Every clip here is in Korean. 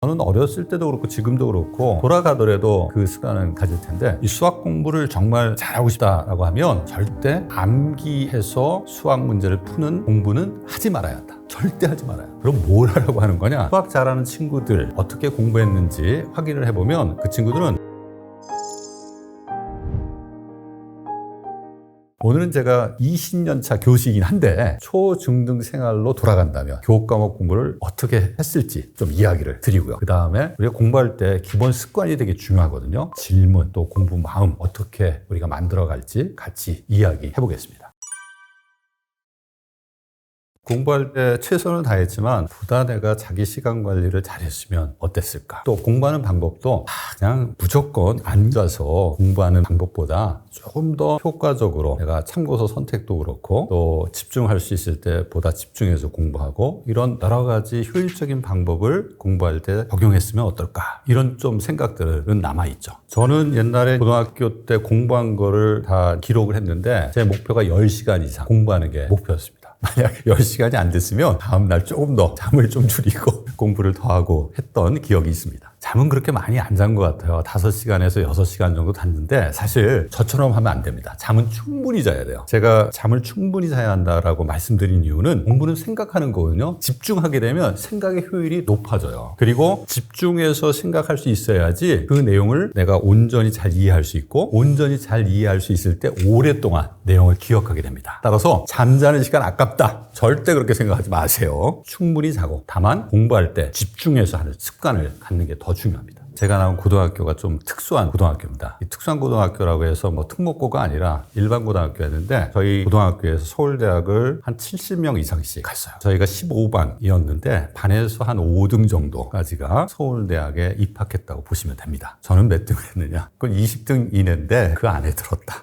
저는 어렸을 때도 그렇고 지금도 그렇고 돌아가더라도 그 습관은 가질 텐데, 이 수학 공부를 정말 잘하고 싶다라고 하면 절대 암기해서 수학 문제를 푸는 공부는 하지 말아야 한다. 절대 하지 말아요. 그럼 뭘 하라고 하는 거냐? 수학 잘하는 친구들 어떻게 공부했는지 확인을 해보면 그 친구들은, 오늘은 제가 20년 차 교수이긴 한데 초중등 생활로 돌아간다면 교육 과목 공부를 어떻게 했을지 좀 이야기를 드리고요. 그 다음에 우리가 공부할 때 기본 습관이 되게 중요하거든요. 질문 또 공부 마음 어떻게 우리가 만들어갈지 같이 이야기해 보겠습니다. 공부할 때 최선을 다했지만 보다 내가 자기 시간 관리를 잘했으면 어땠을까? 또 공부하는 방법도 그냥 무조건 앉아서 공부하는 방법보다 조금 더 효과적으로 내가 참고서 선택도 그렇고 또 집중할 수 있을 때 보다 집중해서 공부하고, 이런 여러 가지 효율적인 방법을 공부할 때 적용했으면 어떨까? 이런 좀 생각들은 남아있죠. 저는 옛날에 고등학교 때 공부한 거를 다 기록을 했는데 제 목표가 10시간 이상 공부하는 게 목표였습니다. 만약 10시간이 안 됐으면 다음날 조금 더 잠을 좀 줄이고 공부를 더 하고 했던 기억이 있습니다. 잠은 그렇게 많이 안 잔 것 같아요. 5시간에서 6시간 정도 잤는데 사실 저처럼 하면 안 됩니다. 잠은 충분히 자야 돼요. 제가 잠을 충분히 자야 한다라고 말씀드린 이유는, 공부는 생각하는 거거든요. 집중하게 되면 생각의 효율이 높아져요. 그리고 집중해서 생각할 수 있어야지 그 내용을 내가 온전히 잘 이해할 수 있고, 온전히 잘 이해할 수 있을 때 오랫동안 내용을 기억하게 됩니다. 따라서 잠자는 시간 아깝다, 절대 그렇게 생각하지 마세요. 충분히 자고, 다만 공부할 때 집중해서 하는 습관을 갖는 게 더 중요합니다. 제가 나온 고등학교가 좀 특수한 고등학교입니다. 이 특수한 고등학교라고 해서 뭐 특목고가 아니라 일반 고등학교였는데, 저희 고등학교에서 서울대학을 한 70명 이상씩 갔어요. 저희가 15반이었는데 반에서 한 5등 정도까지가 서울대학에 입학했다고 보시면 됩니다. 저는 몇 등을 했느냐? 그건 20등 이내인데 그 안에 들었다.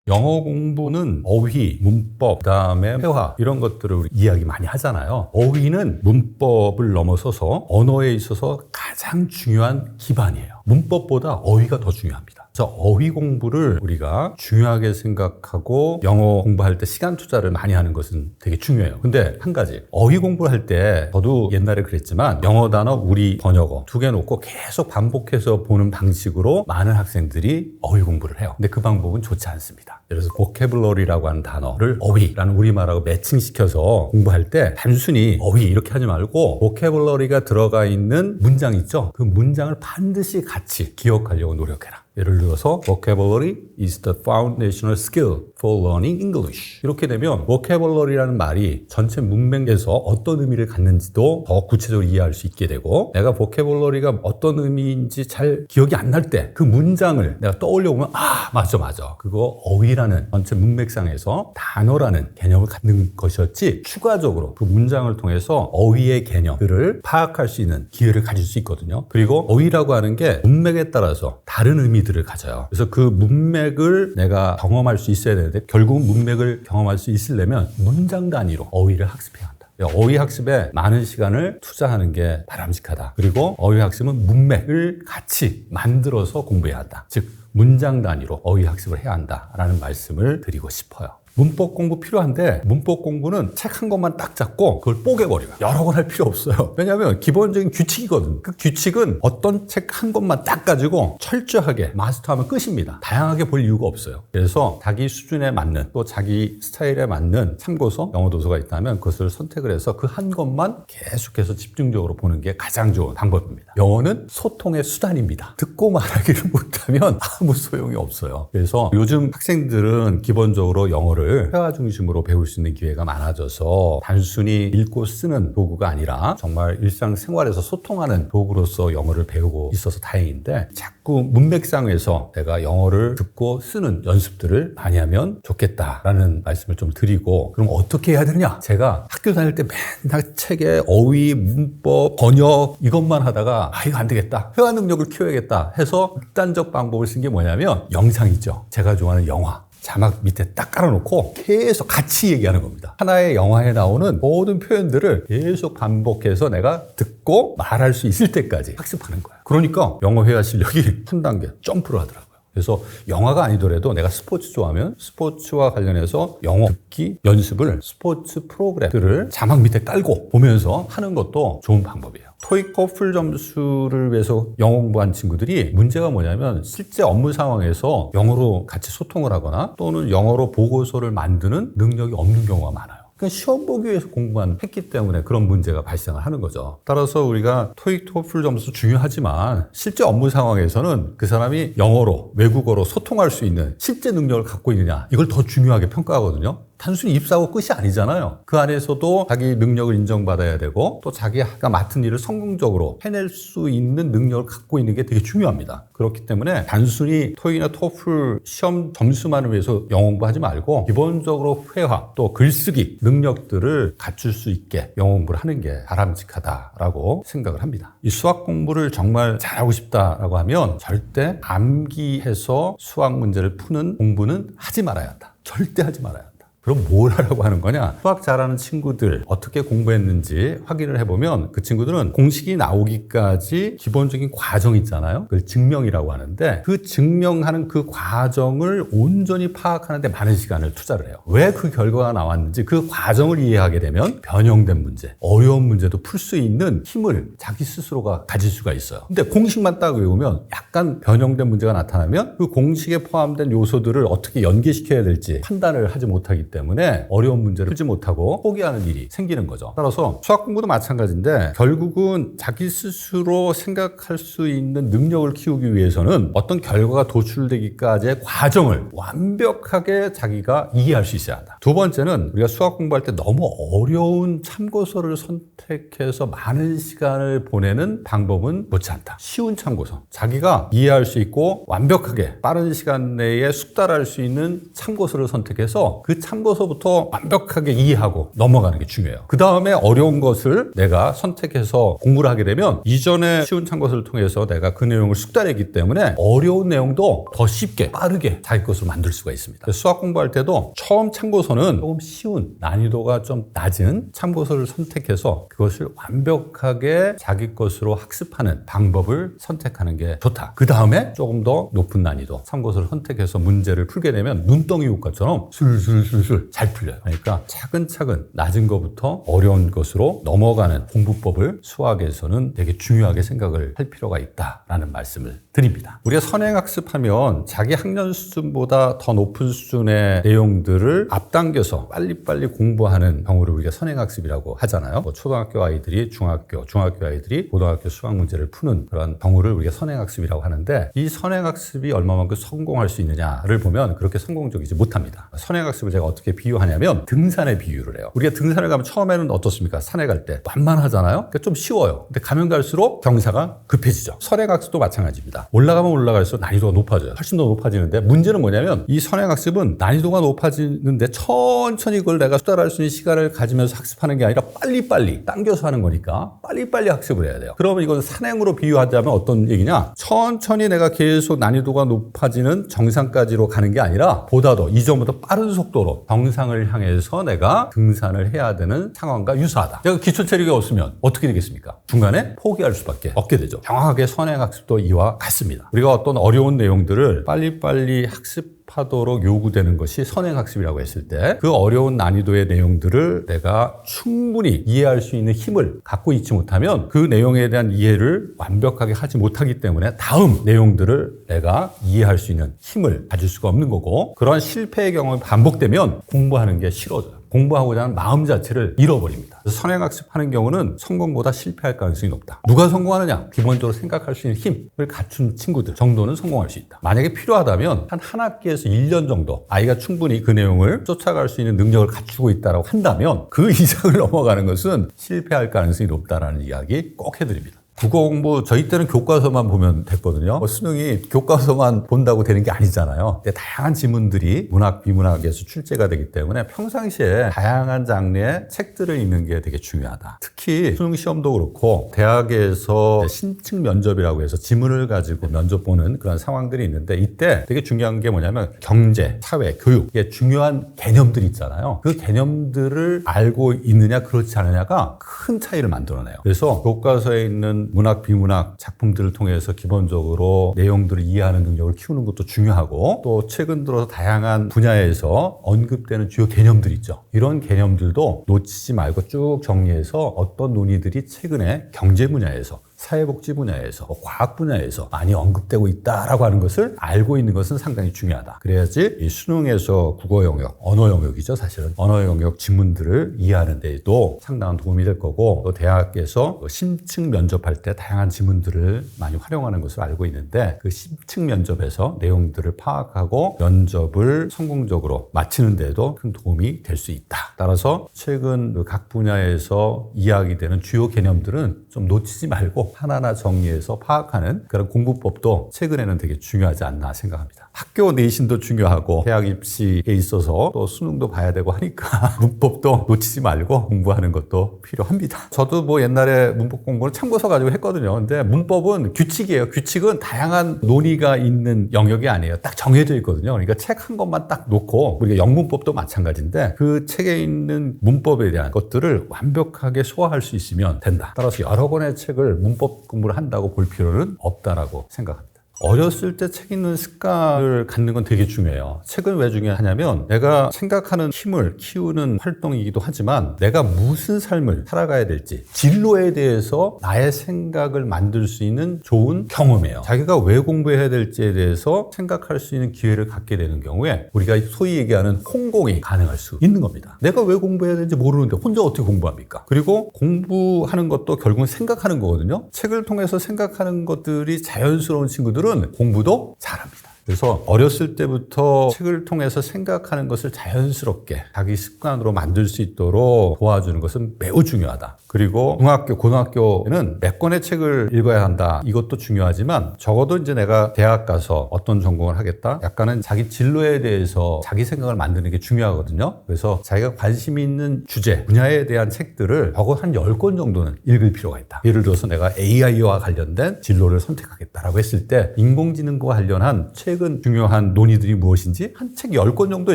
영어 공부는 어휘, 문법, 그다음에 회화, 이런 것들을 우리 이야기 많이 하잖아요. 어휘는 문법을 넘어서서 언어에 있어서 가장 중요한 기반이에요. 문법보다 어휘가 더 중요합니다. 그래서 어휘 공부를 우리가 중요하게 생각하고 영어 공부할 때 시간 투자를 많이 하는 것은 되게 중요해요. 근데 한 가지, 어휘 공부를 할 때 저도 옛날에 그랬지만 영어 단어, 우리 번역어 두 개 놓고 계속 반복해서 보는 방식으로 많은 학생들이 어휘 공부를 해요. 근데 그 방법은 좋지 않습니다. 예를 들어서 vocabulary라고 하는 단어를 어휘라는 우리말하고 매칭시켜서 공부할 때 단순히 어휘 이렇게 하지 말고 vocabulary가 들어가 있는 문장 있죠? 그 문장을 반드시 같이 기억하려고 노력해라. 예를 들어서 vocabulary is the foundational skill for learning English. 이렇게 되면 vocabulary라는 말이 전체 문맥에서 어떤 의미를 갖는지도 더 구체적으로 이해할 수 있게 되고, 내가 vocabulary가 어떤 의미인지 잘 기억이 안 날 때 그 문장을 내가 떠올려 보면 맞아 그거 어휘라는 전체 문맥상에서 단어라는 개념을 갖는 것이었지, 추가적으로 그 문장을 통해서 어휘의 개념들을 파악할 수 있는 기회를 가질 수 있거든요. 그리고 어휘라고 하는 게 문맥에 따라서 다른 의미들을 가져요. 그래서 그 문맥을 내가 경험할 수 있어야 되는데, 결국은 문맥을 경험할 수 있으려면 문장 단위로 어휘를 학습해야 한다. 어휘 학습에 많은 시간을 투자하는 게 바람직하다. 그리고 어휘 학습은 문맥을 같이 만들어서 공부해야 한다. 즉 문장 단위로 어휘 학습을 해야 한다라는 말씀을 드리고 싶어요. 문법 공부 필요한데, 문법 공부는 책 한 권만 딱 잡고 그걸 뽀개버려요. 여러 권 할 필요 없어요. 왜냐하면 기본적인 규칙이거든. 그 규칙은 어떤 책 한 권만 딱 가지고 철저하게 마스터하면 끝입니다. 다양하게 볼 이유가 없어요. 그래서 자기 수준에 맞는, 또 자기 스타일에 맞는 참고서, 영어 도서가 있다면 그것을 선택을 해서 그 한 권만 계속해서 집중적으로 보는 게 가장 좋은 방법입니다. 영어는 소통의 수단입니다. 듣고 말하기를 못하면 아무 소용이 없어요. 그래서 요즘 학생들은 기본적으로 영어를 회화 중심으로 배울 수 있는 기회가 많아져서 단순히 읽고 쓰는 도구가 아니라 정말 일상생활에서 소통하는 도구로서 영어를 배우고 있어서 다행인데, 자꾸 문맥상에서 내가 영어를 듣고 쓰는 연습들을 많이 하면 좋겠다라는 말씀을 좀 드리고, 그럼 어떻게 해야 되느냐? 제가 학교 다닐 때 맨날 책에 어휘, 문법, 번역 이것만 하다가 이거 안 되겠다, 회화 능력을 키워야겠다 해서 극단적 방법을 쓴 게 뭐냐면 영상이죠. 제가 좋아하는 영화 자막 밑에 딱 깔아놓고 계속 같이 얘기하는 겁니다. 하나의 영화에 나오는 모든 표현들을 계속 반복해서 내가 듣고 말할 수 있을 때까지 학습하는 거예요. 그러니까 영어 회화 실력이 한 단계 점프를 하더라고요. 그래서 영화가 아니더라도 내가 스포츠 좋아하면 스포츠와 관련해서 영어 듣기 연습을 스포츠 프로그램들을 자막 밑에 깔고 보면서 하는 것도 좋은 방법이에요. 토익 토플 점수를 위해서 영어 공부한 친구들이 문제가 뭐냐면 실제 업무 상황에서 영어로 같이 소통을 하거나 또는 영어로 보고서를 만드는 능력이 없는 경우가 많아요. 그러니까 시험 보기 위해서 공부만 했기 때문에 그런 문제가 발생을 하는 거죠. 따라서 우리가 토익 토플 점수 중요하지만 실제 업무 상황에서는 그 사람이 영어로 외국어로 소통할 수 있는 실제 능력을 갖고 있느냐 이걸 더 중요하게 평가하거든요. 단순히 입사하고 끝이 아니잖아요. 그 안에서도 자기 능력을 인정받아야 되고 또 자기가 맡은 일을 성공적으로 해낼 수 있는 능력을 갖고 있는 게 되게 중요합니다. 그렇기 때문에 단순히 토익이나 토플 시험 점수만을 위해서 영어 공부하지 말고 기본적으로 회화 또 글쓰기 능력들을 갖출 수 있게 영어 공부를 하는 게 바람직하다라고 생각을 합니다. 이 수학 공부를 정말 잘하고 싶다라고 하면 절대 암기해서 수학 문제를 푸는 공부는 하지 말아야 한다. 절대 하지 말아야 한다. 그럼 뭘 하라고 하는 거냐? 수학 잘하는 친구들 어떻게 공부했는지 확인을 해보면 그 친구들은 공식이 나오기까지 기본적인 과정이 있잖아요. 그걸 증명이라고 하는데 그 증명하는 그 과정을 온전히 파악하는 데 많은 시간을 투자를 해요. 왜 그 결과가 나왔는지 그 과정을 이해하게 되면 변형된 문제, 어려운 문제도 풀 수 있는 힘을 자기 스스로가 가질 수가 있어요. 근데 공식만 딱 외우면 약간 변형된 문제가 나타나면 그 공식에 포함된 요소들을 어떻게 연계시켜야 될지 판단을 하지 못하기 때문에 어려운 문제를 풀지 못하고 포기하는 일이 생기는 거죠. 따라서 수학 공부도 마찬가지인데 결국은 자기 스스로 생각할 수 있는 능력을 키우기 위해서는 어떤 결과가 도출되기까지의 과정을 완벽하게 자기가 이해할 수 있어야 한다. 두 번째는 우리가 수학 공부할 때 너무 어려운 참고서를 선택해서 많은 시간을 보내는 방법은 좋지 않다. 쉬운 참고서, 자기가 이해할 수 있고 완벽하게 빠른 시간 내에 숙달할 수 있는 참고서를 선택해서 그 참고서부터 완벽하게 이해하고 넘어가는 게 중요해요. 그 다음에 어려운 것을 내가 선택해서 공부를 하게 되면 이전에 쉬운 참고서를 통해서 내가 그 내용을 숙달했기 때문에 어려운 내용도 더 쉽게 빠르게 자기 것으로 만들 수가 있습니다. 수학 공부할 때도 처음 참고서는 조금 쉬운 난이도가 좀 낮은 참고서를 선택해서 그것을 완벽하게 자기 것으로 학습하는 방법을 선택하는 게 좋다. 그 다음에 조금 더 높은 난이도 참고서를 선택해서 문제를 풀게 되면 눈덩이 효과처럼 술술술술 잘 풀려요. 그러니까 차근차근 낮은 것부터 어려운 것으로 넘어가는 공부법을 수학에서는 되게 중요하게 생각을 할 필요가 있다라는 말씀을 드립니다. 우리가 선행학습하면 자기 학년 수준보다 더 높은 수준의 내용들을 앞당겨서 빨리빨리 공부하는 경우를 우리가 선행학습이라고 하잖아요. 뭐 초등학교 아이들이 중학교 아이들이 고등학교 수학 문제를 푸는 그런 경우를 우리가 선행학습이라고 하는데 이 선행학습이 얼마만큼 성공할 수 있느냐를 보면 그렇게 성공적이지 못합니다. 선행학습을 제가 어떻게 비유하냐면 등산에 비유를 해요. 우리가 등산을 가면 처음에는 어떻습니까? 산에 갈 때 만만하잖아요. 그러니까 좀 쉬워요. 근데 가면 갈수록 경사가 급해지죠. 선행학습도 마찬가지입니다. 올라가면 올라갈수록 난이도가 높아져요. 훨씬 더 높아지는데 문제는 뭐냐면 이 선행학습은 난이도가 높아지는데 천천히 그걸 내가 숙달할 수 있는 시간을 가지면서 학습하는 게 아니라 빨리빨리 당겨서 하는 거니까 빨리빨리 학습을 해야 돼요. 그러면 이건 산행으로 비유하자면 어떤 얘기냐? 천천히 내가 계속 난이도가 높아지는 정상까지로 가는 게 아니라 보다 더 이전보다 빠른 속도로 정상을 향해서 내가 등산을 해야 되는 상황과 유사하다. 내가 기초 체력이 없으면 어떻게 되겠습니까? 중간에 포기할 수밖에 없게 되죠. 정확하게 선행학습도 이와 같습니다. 우리가 어떤 어려운 내용들을 빨리빨리 학습하도록 요구되는 것이 선행학습이라고 했을 때 그 어려운 난이도의 내용들을 내가 충분히 이해할 수 있는 힘을 갖고 있지 못하면 그 내용에 대한 이해를 완벽하게 하지 못하기 때문에 다음 내용들을 내가 이해할 수 있는 힘을 가질 수가 없는 거고 그러한 실패의 경험이 반복되면 공부하는 게 싫어져요. 공부하고자 하는 마음 자체를 잃어버립니다. 그래서 선행학습하는 경우는 성공보다 실패할 가능성이 높다. 누가 성공하느냐? 기본적으로 생각할 수 있는 힘을 갖춘 친구들 정도는 성공할 수 있다. 만약에 필요하다면 한 학기에서 1년 정도 아이가 충분히 그 내용을 쫓아갈 수 있는 능력을 갖추고 있다고 한다면 그 이상을 넘어가는 것은 실패할 가능성이 높다라는 이야기 꼭 해드립니다. 국어 공부 저희 때는 교과서만 보면 됐거든요. 수능이 교과서만 본다고 되는 게 아니잖아요. 근데 다양한 지문들이 문학, 비문학에서 출제가 되기 때문에 평상시에 다양한 장르의 책들을 읽는 게 되게 중요하다. 특히 수능 시험도 그렇고 대학에서 신층 면접이라고 해서 지문을 가지고 면접 보는 그런 상황들이 있는데 이때 되게 중요한 게 뭐냐면 경제, 사회, 교육 이게 중요한 개념들이 있잖아요. 그 개념들을 알고 있느냐 그렇지 않느냐가 큰 차이를 만들어내요. 그래서 교과서에 있는 사실은 문학, 비문학 작품들을 통해서 기본적으로 내용들을 이해하는 능력을 키우는 것도 중요하고 또 최근 들어서 다양한 분야에서 언급되는 주요 개념들 있죠. 이런 개념들도 놓치지 말고 쭉 정리해서 어떤 논의들이 최근에 경제 분야에서 사회복지 분야에서 과학 분야에서 많이 언급되고 있다라고 하는 것을 알고 있는 것은 상당히 중요하다. 그래야지 이 수능에서 국어 영역, 언어 영역이죠. 사실은 언어 영역 지문들을 이해하는 데에도 상당한 도움이 될 거고 또 대학에서 심층 면접할 때 다양한 지문들을 많이 활용하는 것을 알고 있는데 그 심층 면접에서 내용들을 파악하고 면접을 성공적으로 마치는 데에도 큰 도움이 될 수 있다. 따라서 최근 각 분야에서 이야기되는 주요 개념들은 좀 놓치지 말고 하나하나 정리해서 파악하는 그런 공부법도 최근에는 되게 중요하지 않나 생각합니다. 학교 내신도 중요하고 대학 입시에 있어서 또 수능도 봐야 되고 하니까 문법도 놓치지 말고 공부하는 것도 필요합니다. 저도 뭐 옛날에 문법 공부를 참고서 가지고 했거든요. 근데 문법은 규칙이에요. 규칙은 다양한 논의가 있는 영역이 아니에요. 딱 정해져 있거든요. 그러니까 책 한 권만 딱 놓고 우리가 영문법도 마찬가지인데 그 책에 있는 문법에 대한 것들을 완벽하게 소화할 수 있으면 된다. 따라서 여러 권의 책을 문법 공부를 한다고 볼 필요는 없다라고 생각합니다. 어렸을 때 책 읽는 습관을 갖는 건 되게 중요해요. 책은 왜 중요하냐면 내가 생각하는 힘을 키우는 활동이기도 하지만 내가 무슨 삶을 살아가야 될지 진로에 대해서 나의 생각을 만들 수 있는 좋은 경험이에요. 자기가 왜 공부해야 될지에 대해서 생각할 수 있는 기회를 갖게 되는 경우에 우리가 소위 얘기하는 혼공이 가능할 수 있는 겁니다. 내가 왜 공부해야 되는지 모르는데 혼자 어떻게 공부합니까? 그리고 공부하는 것도 결국은 생각하는 거거든요. 책을 통해서 생각하는 것들이 자연스러운 친구들은 공부도 잘합니다. 그래서 어렸을 때부터 책을 통해서 생각하는 것을 자연스럽게 자기 습관으로 만들 수 있도록 도와주는 것은 매우 중요하다. 그리고 중학교, 고등학교에는 몇 권의 책을 읽어야 한다. 이것도 중요하지만 적어도 이제 내가 대학 가서 어떤 전공을 하겠다. 약간은 자기 진로에 대해서 자기 생각을 만드는 게 중요하거든요. 그래서 자기가 관심이 있는 주제, 분야에 대한 책들을 적어도 한 10권 정도는 읽을 필요가 있다. 예를 들어서 내가 AI와 관련된 진로를 선택하겠다라고 했을 때 인공지능과 관련한 최근 중요한 논의들이 무엇인지 한 책 10권 정도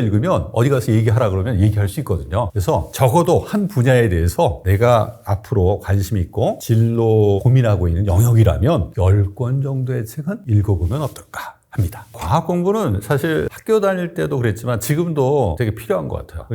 읽으면 어디 가서 얘기하라 그러면 얘기할 수 있거든요. 그래서 적어도 한 분야에 대해서 내가 앞으로 관심 있고 진로 고민하고 있는 영역이라면 10권 정도의 책은 읽어보면 어떨까 합니다. 과학 공부는 사실 학교 다닐 때도 그랬지만 지금도 되게 필요한 것 같아요.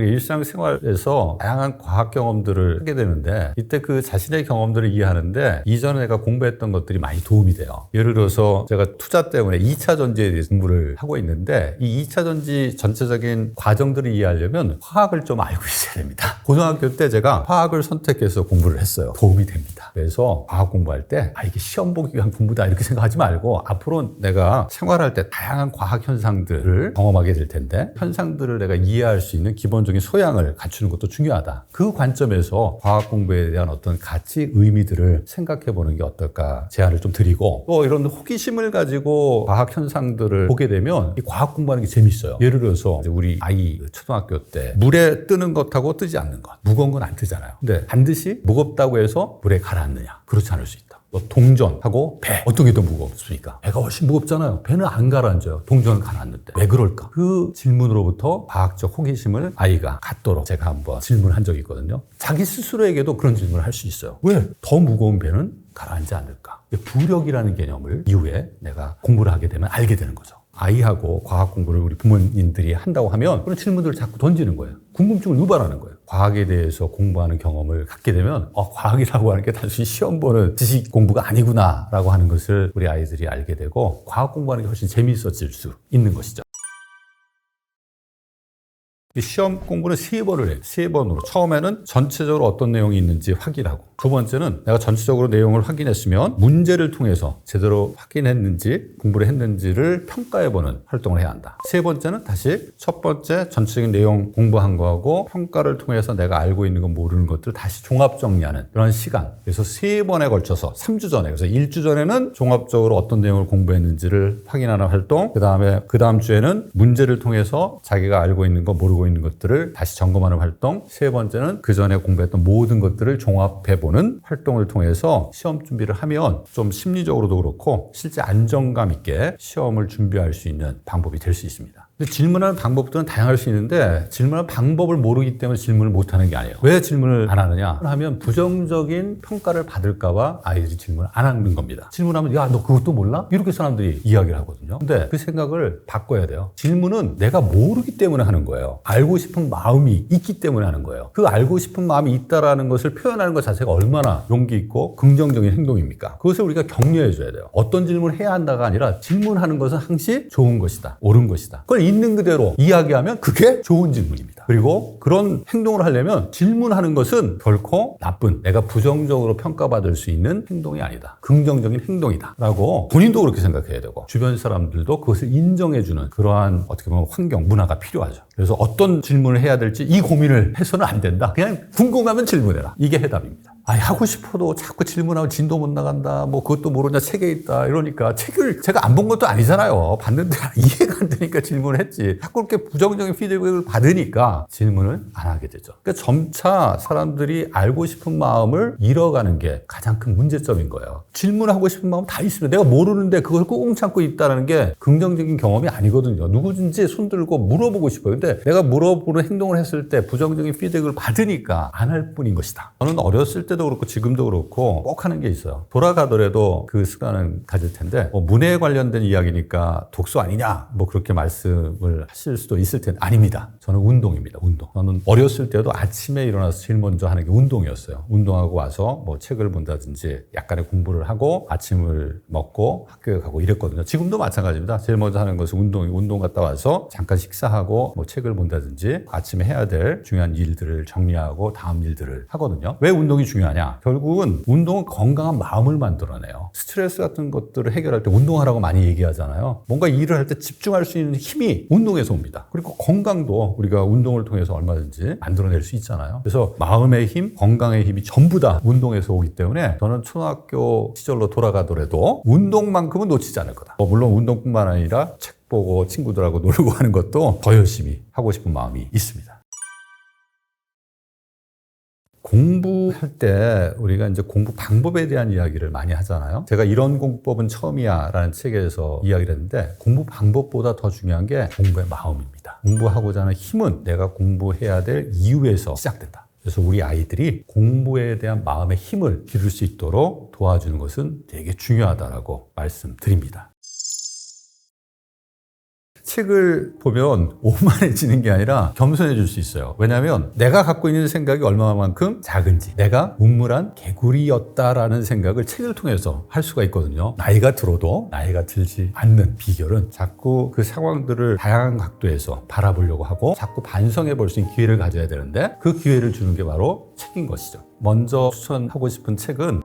일상생활에서 다양한 과학 경험들을 하게 되는데 이때 그 자신의 경험들을 이해하는데 이전에 내가 공부했던 것들이 많이 도움이 돼요. 예를 들어서 제가 투자 때문에 2차 전지에 대해서 공부를 하고 있는데 이 2차 전지 전체적인 과정들을 이해하려면 화학을 좀 알고 있어야 됩니다. 고등학교 때 제가 화학을 선택해서 공부를 했어요. 도움이 됩니다. 그래서 과학 공부할 때 이게 시험 보기 위한 공부다 이렇게 생각하지 말고 앞으로 내가 생활할 때 다양한 과학 현상들을 경험하게 될 텐데 현상들을 내가 이해할 수 있는 기본적인 소양을 갖추는 것도 중요하다. 그 관점에서 과학 공부에 대한 어떤 가치, 의미들을 생각해 보는 게 어떨까 제안을 좀 드리고 또 이런 호기심을 가지고 과학 현상들을 보게 되면 이 과학 공부하는 게 재밌어요. 예를 들어서 우리 아이 초등학교 때 물에 뜨는 것하고 뜨지 않는 것 무거운 건 안 뜨잖아요. 근데 반드시 무겁다고 해서 물에 가라앉느냐? 그렇지 않을 수 있다. 동전하고 배 어떤 게 더 무겁습니까? 배가 훨씬 무겁잖아요. 배는 안 가라앉아요. 동전은 가라앉는데 왜 그럴까? 그 질문으로부터 과학적 호기심을 아이가 갖도록 제가 한번 질문한 적이 있거든요. 자기 스스로에게도 그런 질문을 할 수 있어요. 왜 더 무거운 배는 가라앉지 않을까? 부력이라는 개념을 이후에 내가 공부를 하게 되면 알게 되는 거죠. 아이하고 과학 공부를 우리 부모님들이 한다고 하면 그런 질문들을 자꾸 던지는 거예요. 궁금증을 유발하는 거예요. 과학에 대해서 공부하는 경험을 갖게 되면 과학이라고 하는 게 단순히 시험 보는 지식 공부가 아니구나 라고 하는 것을 우리 아이들이 알게 되고 과학 공부하는 게 훨씬 재미있어질 수 있는 것이죠. 시험 공부는 3번을 해요. 3번으로. 처음에는 전체적으로 어떤 내용이 있는지 확인하고 두 번째는 내가 전체적으로 내용을 확인했으면 문제를 통해서 제대로 확인했는지 공부를 했는지를 평가해보는 활동을 해야 한다. 세 번째는 다시 첫 번째 전체적인 내용 공부한 거하고 평가를 통해서 내가 알고 있는 거 모르는 것들을 다시 종합 정리하는 그런 시간. 그래서 3번에 걸쳐서 3주 전에 그래서 1주 전에는 종합적으로 어떤 내용을 공부했는지를 확인하는 활동 그 다음 주에는 문제를 통해서 자기가 알고 있는 거 모르고 있는 것들을 다시 점검하는 활동 세 번째는 그 전에 공부했던 모든 것들을 종합해보는 활동을 통해서 시험 준비를 하면 좀 심리적으로도 그렇고 실제 안정감 있게 시험을 준비할 수 있는 방법이 될 수 있습니다. 근데 질문하는 방법들은 다양할 수 있는데 질문하는 방법을 모르기 때문에 질문을 못하는 게 아니에요. 왜 질문을 안 하느냐 하면 부정적인 평가를 받을까 봐 아이들이 질문을 안 하는 겁니다. 질문하면 야, 너 그것도 몰라? 이렇게 사람들이 이야기를 하거든요. 근데 그 생각을 바꿔야 돼요. 질문은 내가 모르기 때문에 하는 거예요. 알고 싶은 마음이 있기 때문에 하는 거예요. 그 알고 싶은 마음이 있다라는 것을 표현하는 것 자체가 얼마나 용기 있고 긍정적인 행동입니까? 그것을 우리가 격려해 줘야 돼요. 어떤 질문을 해야 한다가 아니라 질문하는 것은 항시 좋은 것이다, 옳은 것이다. 그걸 있는 그대로 이야기하면 그게 좋은 질문입니다. 그리고 그런 행동을 하려면 질문하는 것은 결코 나쁜, 내가 부정적으로 평가받을 수 있는 행동이 아니다. 긍정적인 행동이다 라고 본인도 그렇게 생각해야 되고 주변 사람들도 그것을 인정해주는 그러한 어떻게 보면 환경, 문화가 필요하죠. 그래서 어떤 질문을 해야 될지 이 고민을 해서는 안 된다. 그냥 궁금하면 질문해라. 이게 해답입니다. 아니, 하고 싶어도 자꾸 질문하고 진도 못 나간다. 뭐 그것도 모르냐, 책에 있다. 이러니까 책을 제가 안 본 것도 아니잖아요. 봤는데 이해가 안 되니까 질문을 했지. 자꾸 이렇게 부정적인 피드백을 받으니까 질문을 안 하게 되죠. 그러니까 점차 사람들이 알고 싶은 마음을 잃어가는 게 가장 큰 문제점인 거예요. 질문하고 싶은 마음 다 있으면 내가 모르는데 그걸 꾹 참고 있다는 게 긍정적인 경험이 아니거든요. 누구든지 손 들고 물어보고 싶어요. 근데 내가 물어보는 행동을 했을 때 부정적인 피드백을 받으니까 안 할 뿐인 것이다. 저는 어렸을 때도 그렇고 지금도 그렇고 꼭 하는 게 있어요. 돌아가더라도 그 습관은 가질 텐데 뭐 문해에 관련된 이야기니까 독서 아니냐 뭐 그렇게 말씀을 하실 수도 있을 텐데 아닙니다. 저는 운동입니다. 운동. 저는 어렸을 때도 아침에 일어나서 제일 먼저 하는 게 운동이었어요. 운동하고 와서 뭐 책을 본다든지 약간의 공부를 하고 아침을 먹고 학교에 가고 이랬거든요. 지금도 마찬가지입니다. 제일 먼저 하는 것은 운동이고 운동 갔다 와서 잠깐 식사하고 뭐 책을 본다든지 아침에 해야 될 중요한 일들을 정리하고 다음 일들을 하거든요. 왜 운동이 중요하냐? 결국은 운동은 건강한 마음을 만들어내요. 스트레스 같은 것들을 해결할 때 운동하라고 많이 얘기하잖아요. 뭔가 일을 할 때 집중할 수 있는 힘이 운동에서 옵니다. 그리고 건강도 우리가 운동을 통해서 얼마든지 만들어낼 수 있잖아요. 그래서 마음의 힘, 건강의 힘이 전부 다 운동에서 오기 때문에 저는 초등학교 시절로 돌아가더라도 운동만큼은 놓치지 않을 거다. 물론 운동뿐만 아니라 책 보고 친구들하고 놀고 하는 것도 더 열심히 하고 싶은 마음이 있습니다. 공부할 때 우리가 이제 공부 방법에 대한 이야기를 많이 하잖아요. 제가 이런 공부법은 처음이야 라는 책에서 이야기를 했는데 공부 방법보다 더 중요한 게 공부의 마음입니다. 공부하고자 하는 힘은 내가 공부해야 될 이유에서 시작된다. 그래서 우리 아이들이 공부에 대한 마음의 힘을 기를 수 있도록 도와주는 것은 되게 중요하다라고 말씀드립니다. 책을 보면 오만해지는 게 아니라 겸손해질 수 있어요. 왜냐하면 내가 갖고 있는 생각이 얼마만큼 작은지, 내가 우물한 개구리였다라는 생각을 책을 통해서 할 수가 있거든요. 나이가 들어도 나이가 들지 않는 비결은 자꾸 그 상황들을 다양한 각도에서 바라보려고 하고 자꾸 반성해 볼 수 있는 기회를 가져야 되는데 그 기회를 주는 게 바로 책인 것이죠. 먼저 추천하고 싶은 책은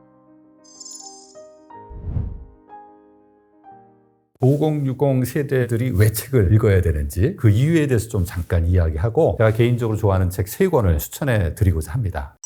5060 세대들이 왜 책을 읽어야 되는지 그 이유에 대해서 좀 잠깐 이야기하고 제가 개인적으로 좋아하는 책 3권을 추천해 드리고자 합니다.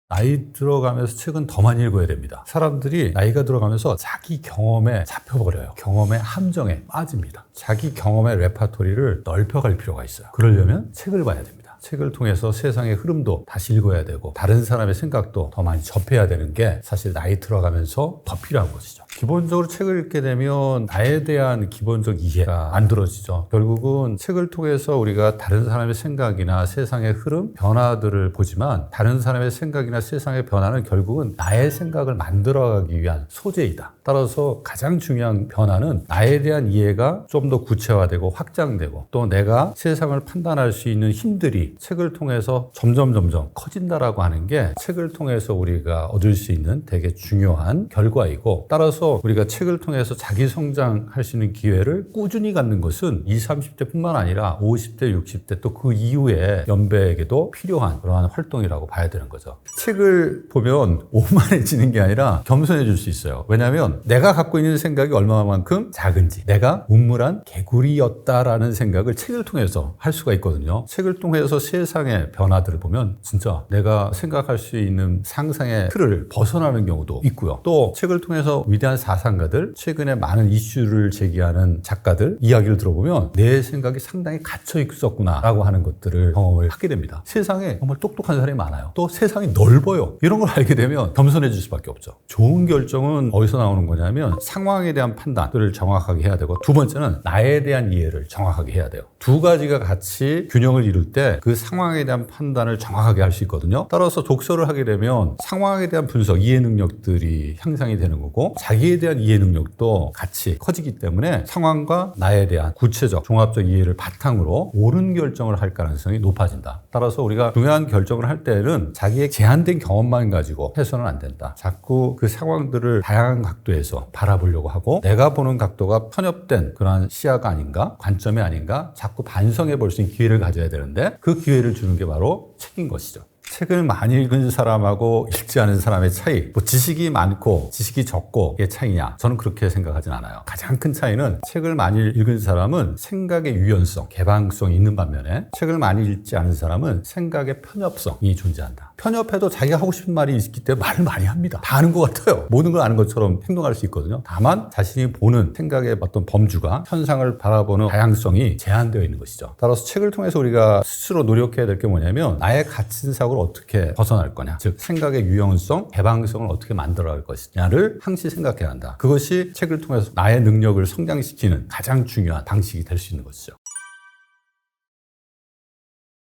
나이 들어가면서 책은 더 많이 읽어야 됩니다. 사람들이 나이가 들어가면서 자기 경험에 잡혀버려요. 경험의 함정에 빠집니다. 자기 경험의 레파토리를 넓혀갈 필요가 있어요. 그러려면 책을 봐야 됩니다. 책을 통해서 세상의 흐름도 다시 읽어야 되고 다른 사람의 생각도 더 많이 접해야 되는 게 사실 나이 들어가면서 더 필요한 것이죠. 기본적으로 책을 읽게 되면 나에 대한 기본적 이해가 만들어지죠. 결국은 책을 통해서 우리가 다른 사람의 생각이나 세상의 흐름, 변화들을 보지만 다른 사람의 생각이나 세상의 변화는 결국은 나의 생각을 만들어가기 위한 소재이다. 따라서 가장 중요한 변화는 나에 대한 이해가 좀 더 구체화되고 확장되고 또 내가 세상을 판단할 수 있는 힘들이 책을 통해서 점점 커진다라고 하는 게 책을 통해서 우리가 얻을 수 있는 되게 중요한 결과이고 따라서 우리가 책을 통해서 자기 성장할 수 있는 기회를 꾸준히 갖는 것은 20, 30대뿐만 아니라 50대, 60대 또 그 이후에 연배에게도 필요한 그러한 활동이라고 봐야 되는 거죠. 책을 보면 오만해지는 게 아니라 겸손해질 수 있어요. 왜냐하면 내가 갖고 있는 생각이 얼마만큼 작은지, 내가 우물한 개구리였다라는 생각을 책을 통해서 할 수가 있거든요. 책을 통해서 그래서 세상의 변화들을 보면 진짜 내가 생각할 수 있는 상상의 틀을 벗어나는 경우도 있고요. 또 책을 통해서 위대한 사상가들, 최근에 많은 이슈를 제기하는 작가들 이야기를 들어보면 내 생각이 상당히 갇혀 있었구나 라고 하는 것들을 경험을 하게 됩니다. 세상에 정말 똑똑한 사람이 많아요. 또 세상이 넓어요. 이런 걸 알게 되면 겸손해질 수밖에 없죠. 좋은 결정은 어디서 나오는 거냐면 상황에 대한 판단을 정확하게 해야 되고, 두 번째는 나에 대한 이해를 정확하게 해야 돼요. 두 가지가 같이 균형을 이룰 때 그 상황에 대한 판단을 정확하게 할 수 있거든요. 따라서 독서를 하게 되면 상황에 대한 분석, 이해 능력들이 향상이 되는 거고, 자기에 대한 이해 능력도 같이 커지기 때문에 상황과 나에 대한 구체적 종합적 이해를 바탕으로 옳은 결정을 할 가능성이 높아진다. 따라서 우리가 중요한 결정을 할 때는 자기의 제한된 경험만 가지고 해서는 안 된다. 자꾸 그 상황들을 다양한 각도에서 바라보려고 하고, 내가 보는 각도가 편협된 그런 시야가 아닌가, 관점이 아닌가 자꾸 반성해 볼 수 있는 기회를 가져야 되는데, 그 기회를 주는 게 바로 책인 것이죠. 책을 많이 읽은 사람하고 읽지 않은 사람의 차이, 뭐 지식이 많고 지식이 적고의 차이냐, 저는 그렇게 생각하진 않아요. 가장 큰 차이는 책을 많이 읽은 사람은 생각의 유연성, 개방성이 있는 반면에 책을 많이 읽지 않은 사람은 생각의 편협성이 존재한다. 편협해도 자기가 하고 싶은 말이 있기 때문에 말을 많이 합니다. 다 아는 것 같아요. 모든 걸 아는 것처럼 행동할 수 있거든요. 다만 자신이 보는 생각의 어떤 범주가, 현상을 바라보는 다양성이 제한되어 있는 것이죠. 따라서 책을 통해서 우리가 스스로 노력해야 될 게 뭐냐면, 나의 갇힌 사고를 어떻게 벗어날 거냐, 즉 생각의 유연성, 개방성을 어떻게 만들어갈 것이냐를 항시 생각해야 한다. 그것이 책을 통해서 나의 능력을 성장시키는 가장 중요한 방식이 될 수 있는 것이죠.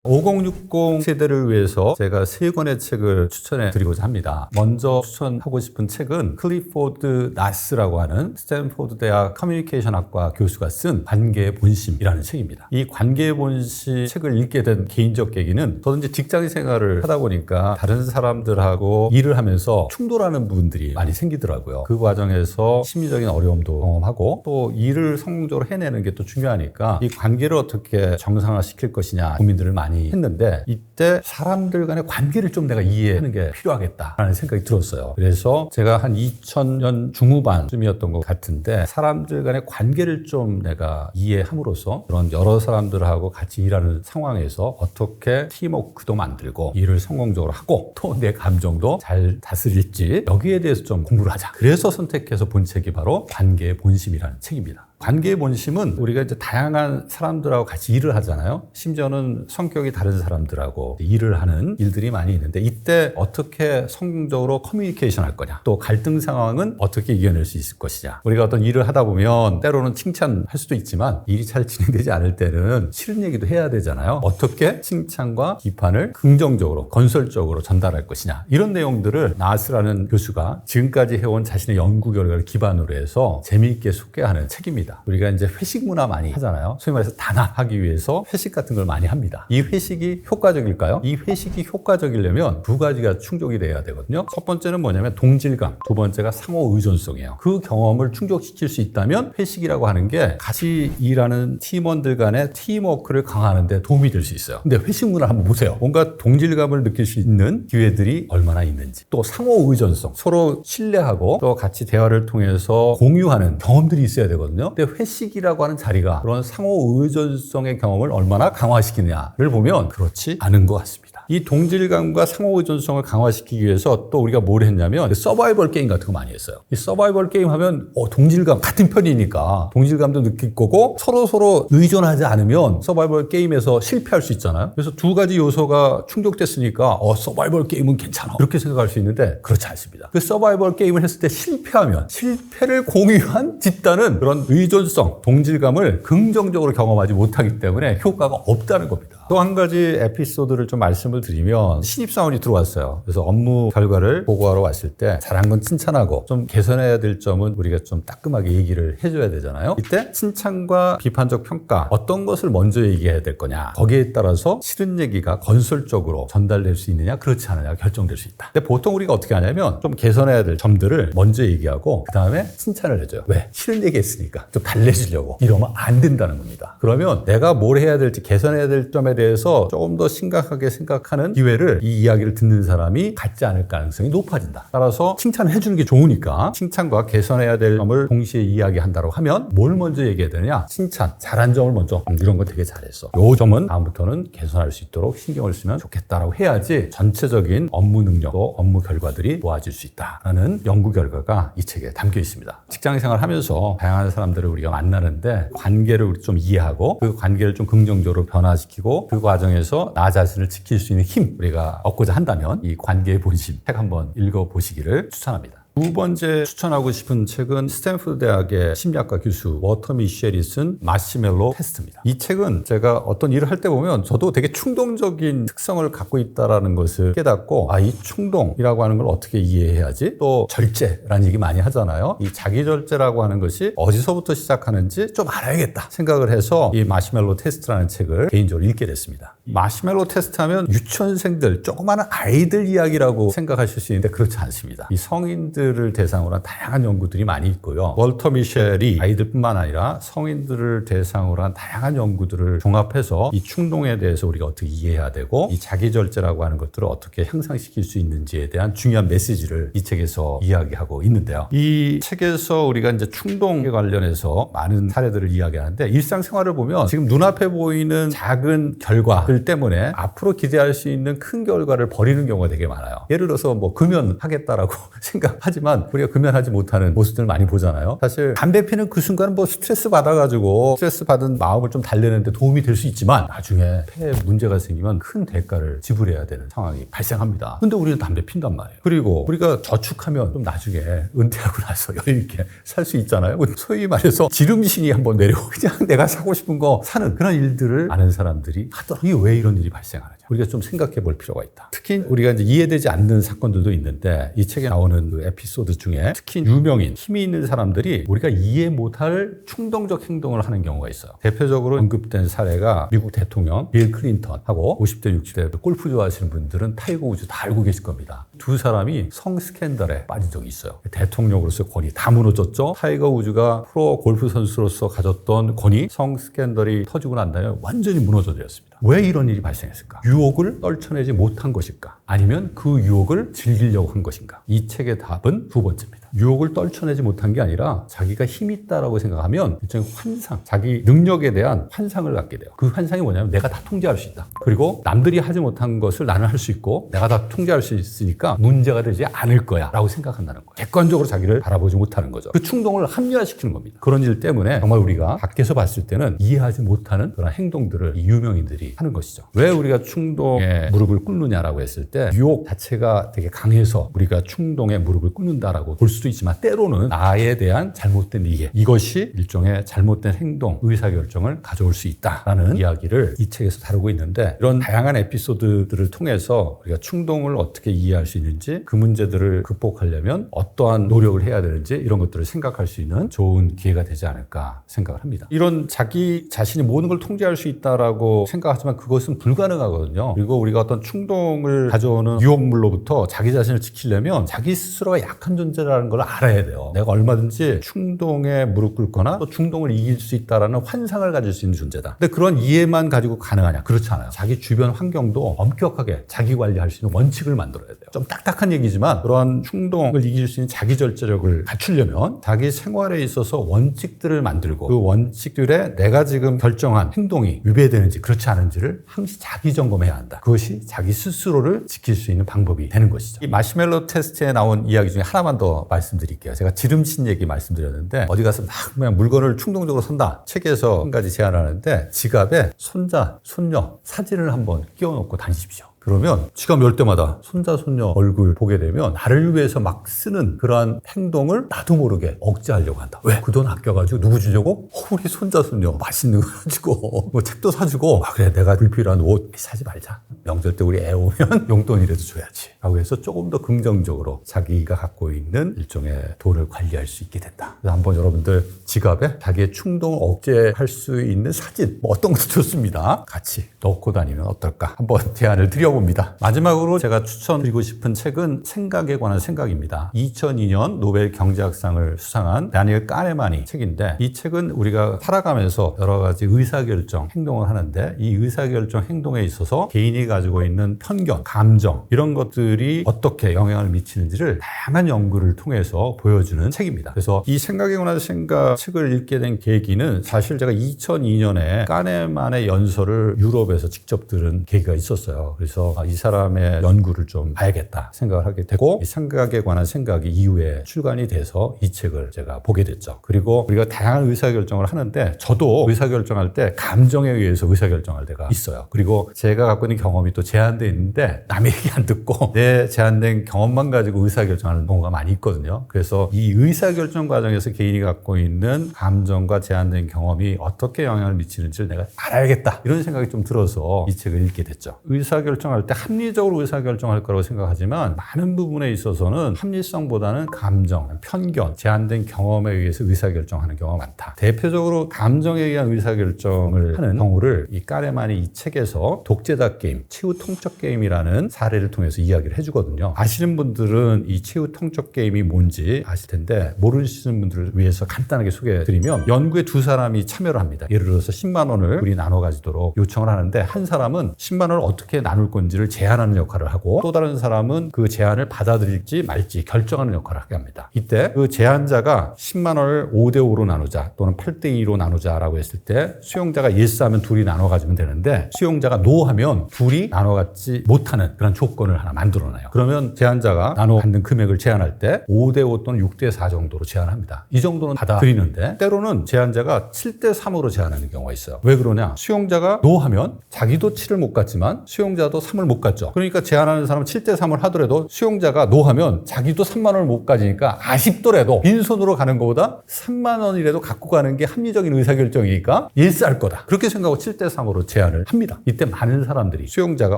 5060 세대를 위해서 제가 3권의 책을 추천해 드리고자 합니다. 먼저 추천하고 싶은 책은 클리포드 나스라고 하는 스탠포드 대학 커뮤니케이션학과 교수가 쓴 관계의 본심이라는 책입니다. 이 관계의 본심 책을 읽게 된 개인적 계기는, 저는 이제 직장 생활을 하다 보니까 다른 사람들하고 일을 하면서 충돌하는 부분들이 많이 생기더라고요. 그 과정에서 심리적인 어려움도 경험하고, 또 일을 성공적으로 해내는 게 또 중요하니까 이 관계를 어떻게 정상화시킬 것이냐 고민들을 많이 했는데, 이때 사람들 간의 관계를 좀 내가 이해하는 게 필요하겠다라는 생각이 들었어요. 그래서 제가 한 2000년 중후반쯤이었던 것 같은데, 사람들 간의 관계를 좀 내가 이해함으로써 그런 여러 사람들하고 같이 일하는 상황에서 어떻게 팀워크도 만들고 일을 성공적으로 하고 또 내 감정도 잘 다스릴지, 여기에 대해서 좀 공부를 하자. 그래서 선택해서 본 책이 바로 관계의 본심이라는 책입니다. 관계의 본심은 우리가 이제 다양한 사람들하고 같이 일을 하잖아요. 심지어는 성격이 다른 사람들하고 일을 하는 일들이 많이 있는데, 이때 어떻게 성공적으로 커뮤니케이션 할 거냐, 또 갈등 상황은 어떻게 이겨낼 수 있을 것이냐. 우리가 어떤 일을 하다 보면 때로는 칭찬할 수도 있지만 일이 잘 진행되지 않을 때는 싫은 얘기도 해야 되잖아요. 어떻게 칭찬과 비판을 긍정적으로, 건설적으로 전달할 것이냐, 이런 내용들을 나스라는 교수가 지금까지 해온 자신의 연구 결과를 기반으로 해서 재미있게 소개하는 책입니다. 우리가 이제 회식 문화 많이 하잖아요. 소위 말해서 단합하기 위해서 회식 같은 걸 많이 합니다. 이 회식이 효과적일까요? 이 회식이 효과적이려면 두 가지가 충족이 돼야 되거든요. 첫 번째는 뭐냐면 동질감, 두 번째가 상호 의존성이에요. 그 경험을 충족시킬 수 있다면 회식이라고 하는 게 같이 일하는 팀원들 간의 팀워크를 강화하는 데 도움이 될 수 있어요. 근데 회식 문화 한번 보세요. 뭔가 동질감을 느낄 수 있는 기회들이 얼마나 있는지, 또 상호 의존성, 서로 신뢰하고 또 같이 대화를 통해서 공유하는 경험들이 있어야 되거든요. 근데 회식이라고 하는 자리가 그런 상호 의존성의 경험을 얼마나 강화시키느냐를 보면 그렇지 않은 것 같습니다. 이 동질감과 상호 의존성을 강화시키기 위해서 또 우리가 뭘 했냐면 서바이벌 게임 같은 거 많이 했어요. 이 서바이벌 게임 하면 동질감, 같은 편이니까 동질감도 느낄 거고, 서로 의존하지 않으면 서바이벌 게임에서 실패할 수 있잖아요. 그래서 두 가지 요소가 충족됐으니까 서바이벌 게임은 괜찮아, 그렇게 생각할 수 있는데 그렇지 않습니다. 그 서바이벌 게임을 했을 때 실패하면 실패를 공유한 집단은 그런 의존성, 동질감을 긍정적으로 경험하지 못하기 때문에 효과가 없다는 겁니다. 또 한 가지 에피소드를 좀 말씀을 드리면, 신입사원이 들어왔어요. 그래서 업무 결과를 보고하러 왔을 때 잘한 건 칭찬하고 좀 개선해야 될 점은 우리가 좀 따끔하게 얘기를 해줘야 되잖아요. 이때 칭찬과 비판적 평가, 어떤 것을 먼저 얘기해야 될 거냐, 거기에 따라서 싫은 얘기가 건설적으로 전달될 수 있느냐 그렇지 않느냐가 결정될 수 있다. 근데 보통 우리가 어떻게 하냐면 좀 개선해야 될 점들을 먼저 얘기하고 그 다음에 칭찬을 해줘요. 왜? 싫은 얘기 했으니까 좀 달래주려고. 이러면 안 된다는 겁니다. 그러면 내가 뭘 해야 될지, 개선해야 될 점에 대해서 조금 더 심각하게 생각할 생각하는 기회를 이 이야기를 듣는 사람이 갖지 않을 가능성이 높아진다. 따라서 칭찬을 해주는 게 좋으니까 칭찬과 개선해야 될 점을 동시에 이야기한다고 하면 뭘 먼저 얘기해야 되느냐? 칭찬, 잘한 점을 먼저 이런 거 되게 잘했어. 요 점은 다음부터는 개선할 수 있도록 신경을 쓰면 좋겠다라고 해야지 전체적인 업무 능력도 업무 결과들이 좋아질 수 있다라는 연구 결과가 이 책에 담겨 있습니다. 직장 생활 하면서 다양한 사람들을 우리가 만나는데 관계를 우리 좀 이해하고 그 관계를 좀 긍정적으로 변화시키고 그 과정에서 나 자신을 지킬 수 있는 힘 우리가 얻고자 한다면 이 관계의 본심 책 한번 읽어보시기를 추천합니다. 두 번째 추천하고 싶은 책은 스탠포드 대학의 심리학과 교수 워터 미셸이 쓴 마시멜로 테스트입니다. 이 책은 제가 어떤 일을 할 때 보면 저도 되게 충동적인 특성을 갖고 있다는 것을 깨닫고 이 충동이라고 하는 걸 어떻게 이해해야지? 또 절제라는 얘기 많이 하잖아요. 이 자기절제라고 하는 것이 어디서부터 시작하는지 좀 알아야겠다 생각을 해서 이 마시멜로 테스트라는 책을 개인적으로 읽게 됐습니다. 마시멜로 테스트 하면 유치원생들, 조그마한 아이들 이야기라고 생각하실 수 있는데 그렇지 않습니다. 이 성인들을 대상으로 한 다양한 연구들이 많이 있고요. 월터 미셸이 아이들뿐만 아니라 성인들을 대상으로 한 다양한 연구들을 종합해서 이 충동에 대해서 우리가 어떻게 이해해야 되고 이 자기절제라고 하는 것들을 어떻게 향상시킬 수 있는지에 대한 중요한 메시지를 이 책에서 이야기하고 있는데요. 이 책에서 우리가 이제 충동에 관련해서 많은 사례들을 이야기하는데 일상생활을 보면 지금 눈앞에 보이는 작은 결과들 때문에 앞으로 기대할 수 있는 큰 결과를 버리는 경우가 되게 많아요. 예를 들어서 뭐 금연하겠다라고 생각하지만 우리가 금연하지 못하는 모습들을 많이 보잖아요. 사실 담배 피는 그 순간은 뭐 스트레스 받아가지고 스트레스 받은 마음을 좀 달래는데 도움이 될 수 있지만 나중에 폐에 문제가 생기면 큰 대가를 지불해야 되는 상황이 발생합니다. 근데 우리는 담배 핀단 말이에요. 그리고 우리가 저축하면 좀 나중에 은퇴하고 나서 여유 있게 살 수 있잖아요. 소위 말해서 지름신이 한번 내려오고 그냥 내가 사고 싶은 거 사는 그런 일들을 아는 사람들이 하더라고요. 이게 왜 이런 일이 발생하느냐. 우리가 좀 생각해 볼 필요가 있다. 특히 우리가 이제 이해되지 않는 사건들도 있는데 이 책에 나오는 그 에피소드 중에 특히 유명인, 힘이 있는 사람들이 우리가 이해 못할 충동적 행동을 하는 경우가 있어요. 대표적으로 언급된 사례가 미국 대통령 빌 클린턴하고 50대, 60대 골프 좋아하시는 분들은 타이거 우즈 다 알고 계실 겁니다. 두 사람이 성 스캔들에 빠진 적이 있어요. 대통령으로서 권위 다 무너졌죠. 타이거 우즈가 프로 골프 선수로서 가졌던 권위, 성 스캔들이 터지고 난 다음에 완전히 무너져버렸습니다. 왜 이런 일이 발생했을까? 유혹을 떨쳐내지 못한 것일까? 아니면 그 유혹을 즐기려고 한 것인가? 이 책의 답은 두 번째입니다. 유혹을 떨쳐내지 못한 게 아니라 자기가 힘이 있다라고 생각하면 일종의 환상, 자기 능력에 대한 환상을 갖게 돼요. 그 환상이 뭐냐면 내가 다 통제할 수 있다. 그리고 남들이 하지 못한 것을 나는 할 수 있고 내가 다 통제할 수 있으니까 문제가 되지 않을 거야 라고 생각한다는 거예요. 객관적으로 자기를 바라보지 못하는 거죠. 그 충동을 합리화시키는 겁니다. 그런 일 때문에 정말 우리가 밖에서 봤을 때는 이해하지 못하는 그런 행동들을 이 유명인들이 하는 것이죠. 왜 우리가 충동에 무릎을 꿇느냐라고 했을 때 유혹 자체가 되게 강해서 우리가 충동에 무릎을 꿇는다라고 볼 수도 있지만 때로는 나에 대한 잘못된 이해, 이것이 일종의 잘못된 행동, 의사결정을 가져올 수 있다라는 이야기를 이 책에서 다루고 있는데 이런 다양한 에피소드들을 통해서 우리가 충동을 어떻게 이해할 수 있는지 그 문제들을 극복하려면 어떠한 노력을 해야 되는지 이런 것들을 생각할 수 있는 좋은 기회가 되지 않을까 생각을 합니다. 이런 자기 자신이 모든 걸 통제할 수 있다라고 생각하지만 그것은 불가능하거든요. 그리고 우리가 어떤 충동을 가져오는 유혹물로부터 자기 자신을 지키려면 자기 스스로가 약한 존재라는 걸 알아야 돼요. 내가 얼마든지 충동에 무릎 꿇거나 또 충동을 이길 수 있다라는 환상을 가질 수 있는 존재다. 근데 그런 이해만 가지고 가능하냐? 그렇지 않아요. 자기 주변 환경도 엄격하게 자기 관리할 수 있는 원칙을 만들어야 돼요. 좀 딱딱한 얘기지만 그러한 충동을 이길 수 있는 자기 절제력을 갖추려면 자기 생활에 있어서 원칙들을 만들고 그 원칙들에 내가 지금 결정한 행동이 위배되는지 그렇지 않은지를 항시 자기 점검해야 한다. 그것이 자기 스스로를 지킬 수 있는 방법이 되는 것이죠. 이 마시멜로 테스트에 나온 이야기 중에 하나만 더 말씀드릴게요. 제가 지름신 얘기 말씀드렸는데 어디 가서 막 그냥 물건을 충동적으로 산다. 책에서 한 가지 제안하는데 지갑에 손자, 손녀 사진을 한번 끼워놓고 다니십시오. 그러면 지갑 열 때마다 손자, 손녀 얼굴 보게 되면 나를 위해서 막 쓰는 그러한 행동을 나도 모르게 억제하려고 한다. 왜? 그 돈 아껴가지고 누구 주려고? 우리 손자, 손녀 맛있는 거 사주고 뭐 책도 사주고 그래 내가 불필요한 옷 사지 말자. 명절 때 우리 애 오면 용돈이라도 줘야지. 라고 해서 조금 더 긍정적으로 자기가 갖고 있는 일종의 돈을 관리할 수 있게 된다. 그래서 한번 여러분들 지갑에 자기의 충동을 억제할 수 있는 사진 뭐 어떤 것도 좋습니다. 같이 넣고 다니면 어떨까? 한번 제안을 드려보겠습니다. 봅니다. 마지막으로 제가 추천드리고 싶은 책은 생각에 관한 생각입니다. 2002년 노벨 경제학상을 수상한 다니엘 까네만이 책인데, 이 책은 우리가 살아가면서 여러 가지 의사결정, 행동을 하는데 이 의사결정, 행동에 있어서 개인이 가지고 있는 편견, 감정 이런 것들이 어떻게 영향을 미치는지를 다양한 연구를 통해서 보여주는 책입니다. 그래서 이 생각에 관한 생각 책을 읽게 된 계기는 사실 제가 2002년에 까네만의 연설을 유럽에서 직접 들은 계기가 있었어요. 그래서 이 사람의 연구를 좀 봐야겠다 생각을 하게 되고, 이 생각에 관한 생각이 이후에 출간이 돼서 이 책을 제가 보게 됐죠. 그리고 우리가 다양한 의사결정을 하는데 저도 의사결정할 때 감정에 의해서 의사결정할 때가 있어요. 그리고 제가 갖고 있는 경험이 또 제한되어 있는데 남의 얘기 안 듣고 내 제한된 경험만 가지고 의사결정하는 경우가 많이 있거든요. 그래서 이 의사결정 과정에서 개인이 갖고 있는 감정과 제한된 경험이 어떻게 영향을 미치는지를 내가 알아야겠다, 이런 생각이 좀 들어서 이 책을 읽게 됐죠. 의사결정할 때 합리적으로 의사결정할 거라고 생각하지만 많은 부분에 있어서는 합리성보다는 감정, 편견, 제한된 경험에 의해서 의사결정하는 경우가 많다. 대표적으로 감정에 의한 의사결정을 하는 경우를 이 까네만이 이 책에서 독재자 게임, 최후 통첩 게임이라는 사례를 통해서 이야기를 해주거든요. 아시는 분들은 이 최후 통첩 게임이 뭔지 아실 텐데, 모르시는 분들을 위해서 간단하게 소개해드리면, 연구에 두 사람이 참여를 합니다. 예를 들어서 10만 원을 둘이 나눠 가지도록 요청을 하는데, 한 사람은 10만 원을 어떻게 나눌 건지를 제안하는 역할을 하고, 또 다른 사람은 그 제안을 받아들일지 말지 결정하는 역할을 하게 합니다. 이때 그 제안자가 10만 원을 5대5로 나누자 또는 8대2로 나누자라고 했을 때, 수용자가 yes 하면 둘이 나눠 가지면 되는데, 수용자가 no 하면 둘이 나눠 갖지 못하는 그런 조건을 하나 만들어놔요. 그러면 제안자가 나눠 갖는 금액을 제안할 때 5대5 또는 6대4 정도로 제안합니다. 이 정도는 받아들이는데, 때로는 제안자가 7대3으로 제안하는 경우가 있어요. 왜 그러냐? 수용자가 no 하면 자기도 7을 못 갖지만 수용자도 3을 못 갖죠. 그러니까 제안하는 사람은 7대3을 하더라도 수용자가 no 하면 자기도 3만 원을 못 가지니까 아쉽더라도 빈손으로 가는 것보다 3만 원이라도 갖고 가는 게 합리적인 의사결정이니까 yes 할 거다, 그렇게 생각하고 7대3으로 제안을 합니다. 이때 많은 사람들이 수용자가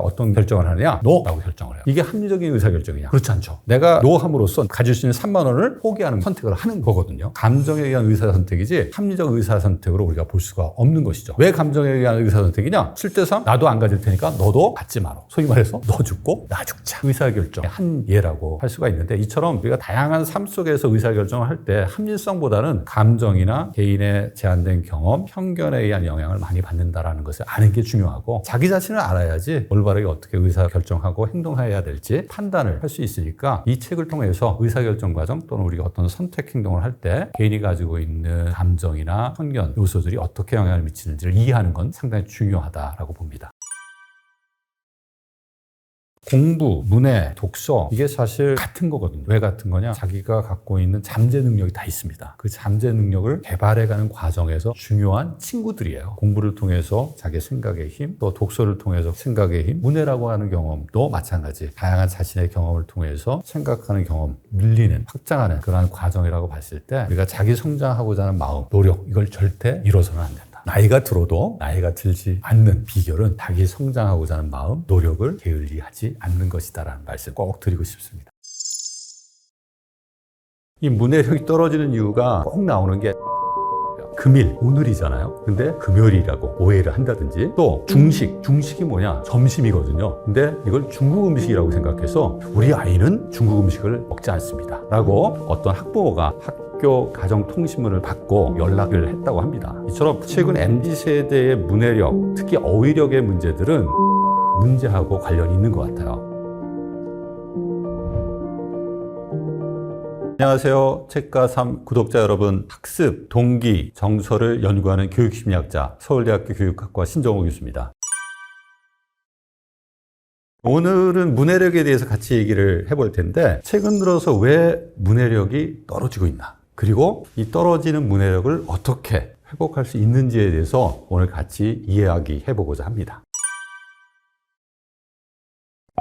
어떤 결정을 하느냐? no 라고 결정을 해요. 이게 합리적인 의사결정이냐? 그렇지 않죠. 내가 no 함으로써 가질 수 있는 3만 원을 포기하는 선택을 하는 거거든요. 감정에 의한 의사선택이지 합리적 의사선택으로 우리가 볼 수가 없는 것이죠. 왜 감정에 의한 의사선택이냐? 7대3 나도 안 가질 테니까 너도 갖지 마라. 소위 말해서 너 죽고 나 죽자. 의사결정의 한 예라고 할 수가 있는데, 이처럼 우리가 다양한 삶 속에서 의사결정을 할 때 합리성보다는 감정이나 개인의 제한된 경험, 편견에 의한 영향을 많이 받는다라는 것을 아는 게 중요하고, 자기 자신을 알아야지 올바르게 어떻게 의사결정하고 행동해야 될지 판단을 할 수 있으니까, 이 책을 통해서 의사결정 과정 또는 우리가 어떤 선택 행동을 할 때 개인이 가지고 있는 감정이나 편견 요소들이 어떻게 영향을 미치는지를 이해하는 건 상당히 중요하다라고 봅니다. 공부, 문해, 독서, 이게 사실 같은 거거든요. 왜 같은 거냐? 자기가 갖고 있는 잠재 능력이 다 있습니다. 그 잠재 능력을 개발해가는 과정에서 중요한 친구들이에요. 공부를 통해서 자기 생각의 힘, 또 독서를 통해서 생각의 힘, 문해라고 하는 경험도 마찬가지. 다양한 자신의 경험을 통해서 생각하는 경험, 늘리는, 확장하는 그러한 과정이라고 봤을 때, 우리가 자기 성장하고자 하는 마음, 노력, 이걸 절대 잃어서는 안 된다. 나이가 들어도 나이가 들지 않는 비결은 자기 성장하고자 하는 마음, 노력을 게을리하지 않는 것이다라는 말씀 꼭 드리고 싶습니다. 이 문해력이 떨어지는 이유가 꼭 나오는 게 금일, 오늘이잖아요. 근데 금요일이라고 오해를 한다든지, 또 중식이 뭐냐? 점심이거든요. 근데 이걸 중국 음식이라고 생각해서 우리 아이는 중국 음식을 먹지 않습니다 라고 어떤 학부모가 학교 가정통신문을 받고 연락을 했다고 합니다. 이처럼 최근 MZ세대의 문해력, 특히 어휘력의 문제들은 문제하고 관련이 있는 것 같아요. 안녕하세요. 책가 3 구독자 여러분, 학습, 동기, 정서를 연구하는 교육심리학자 서울대학교 교육학과 신정호 교수입니다. 오늘은 문해력에 대해서 같이 얘기를 해볼 텐데, 최근 들어서 왜 문해력이 떨어지고 있나, 그리고 이 떨어지는 문해력을 어떻게 회복할 수 있는지에 대해서 오늘 같이 이야기해보고자 합니다.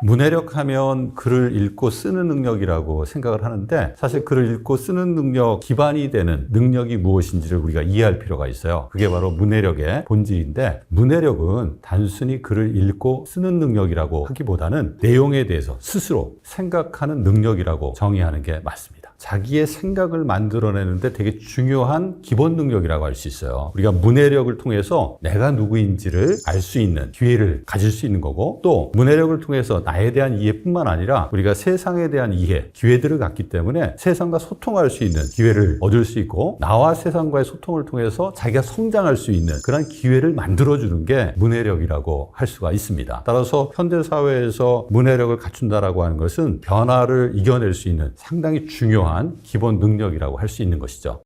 문해력 하면 글을 읽고 쓰는 능력이라고 생각을 하는데, 사실 글을 읽고 쓰는 능력 기반이 되는 능력이 무엇인지를 우리가 이해할 필요가 있어요. 그게 바로 문해력의 본질인데, 문해력은 단순히 글을 읽고 쓰는 능력이라고 하기보다는 내용에 대해서 스스로 생각하는 능력이라고 정의하는 게 맞습니다. 자기의 생각을 만들어내는데 되게 중요한 기본 능력이라고 할 수 있어요. 우리가 문해력을 통해서 내가 누구인지를 알 수 있는 기회를 가질 수 있는 거고, 또 문해력을 통해서 나에 대한 이해뿐만 아니라 우리가 세상에 대한 이해, 기회들을 갖기 때문에 세상과 소통할 수 있는 기회를 얻을 수 있고, 나와 세상과의 소통을 통해서 자기가 성장할 수 있는 그런 기회를 만들어주는 게 문해력이라고 할 수가 있습니다. 따라서 현대사회에서 문해력을 갖춘다라고 하는 것은 변화를 이겨낼 수 있는 상당히 중요한 기본 능력이라고 할 수 있는 것이죠.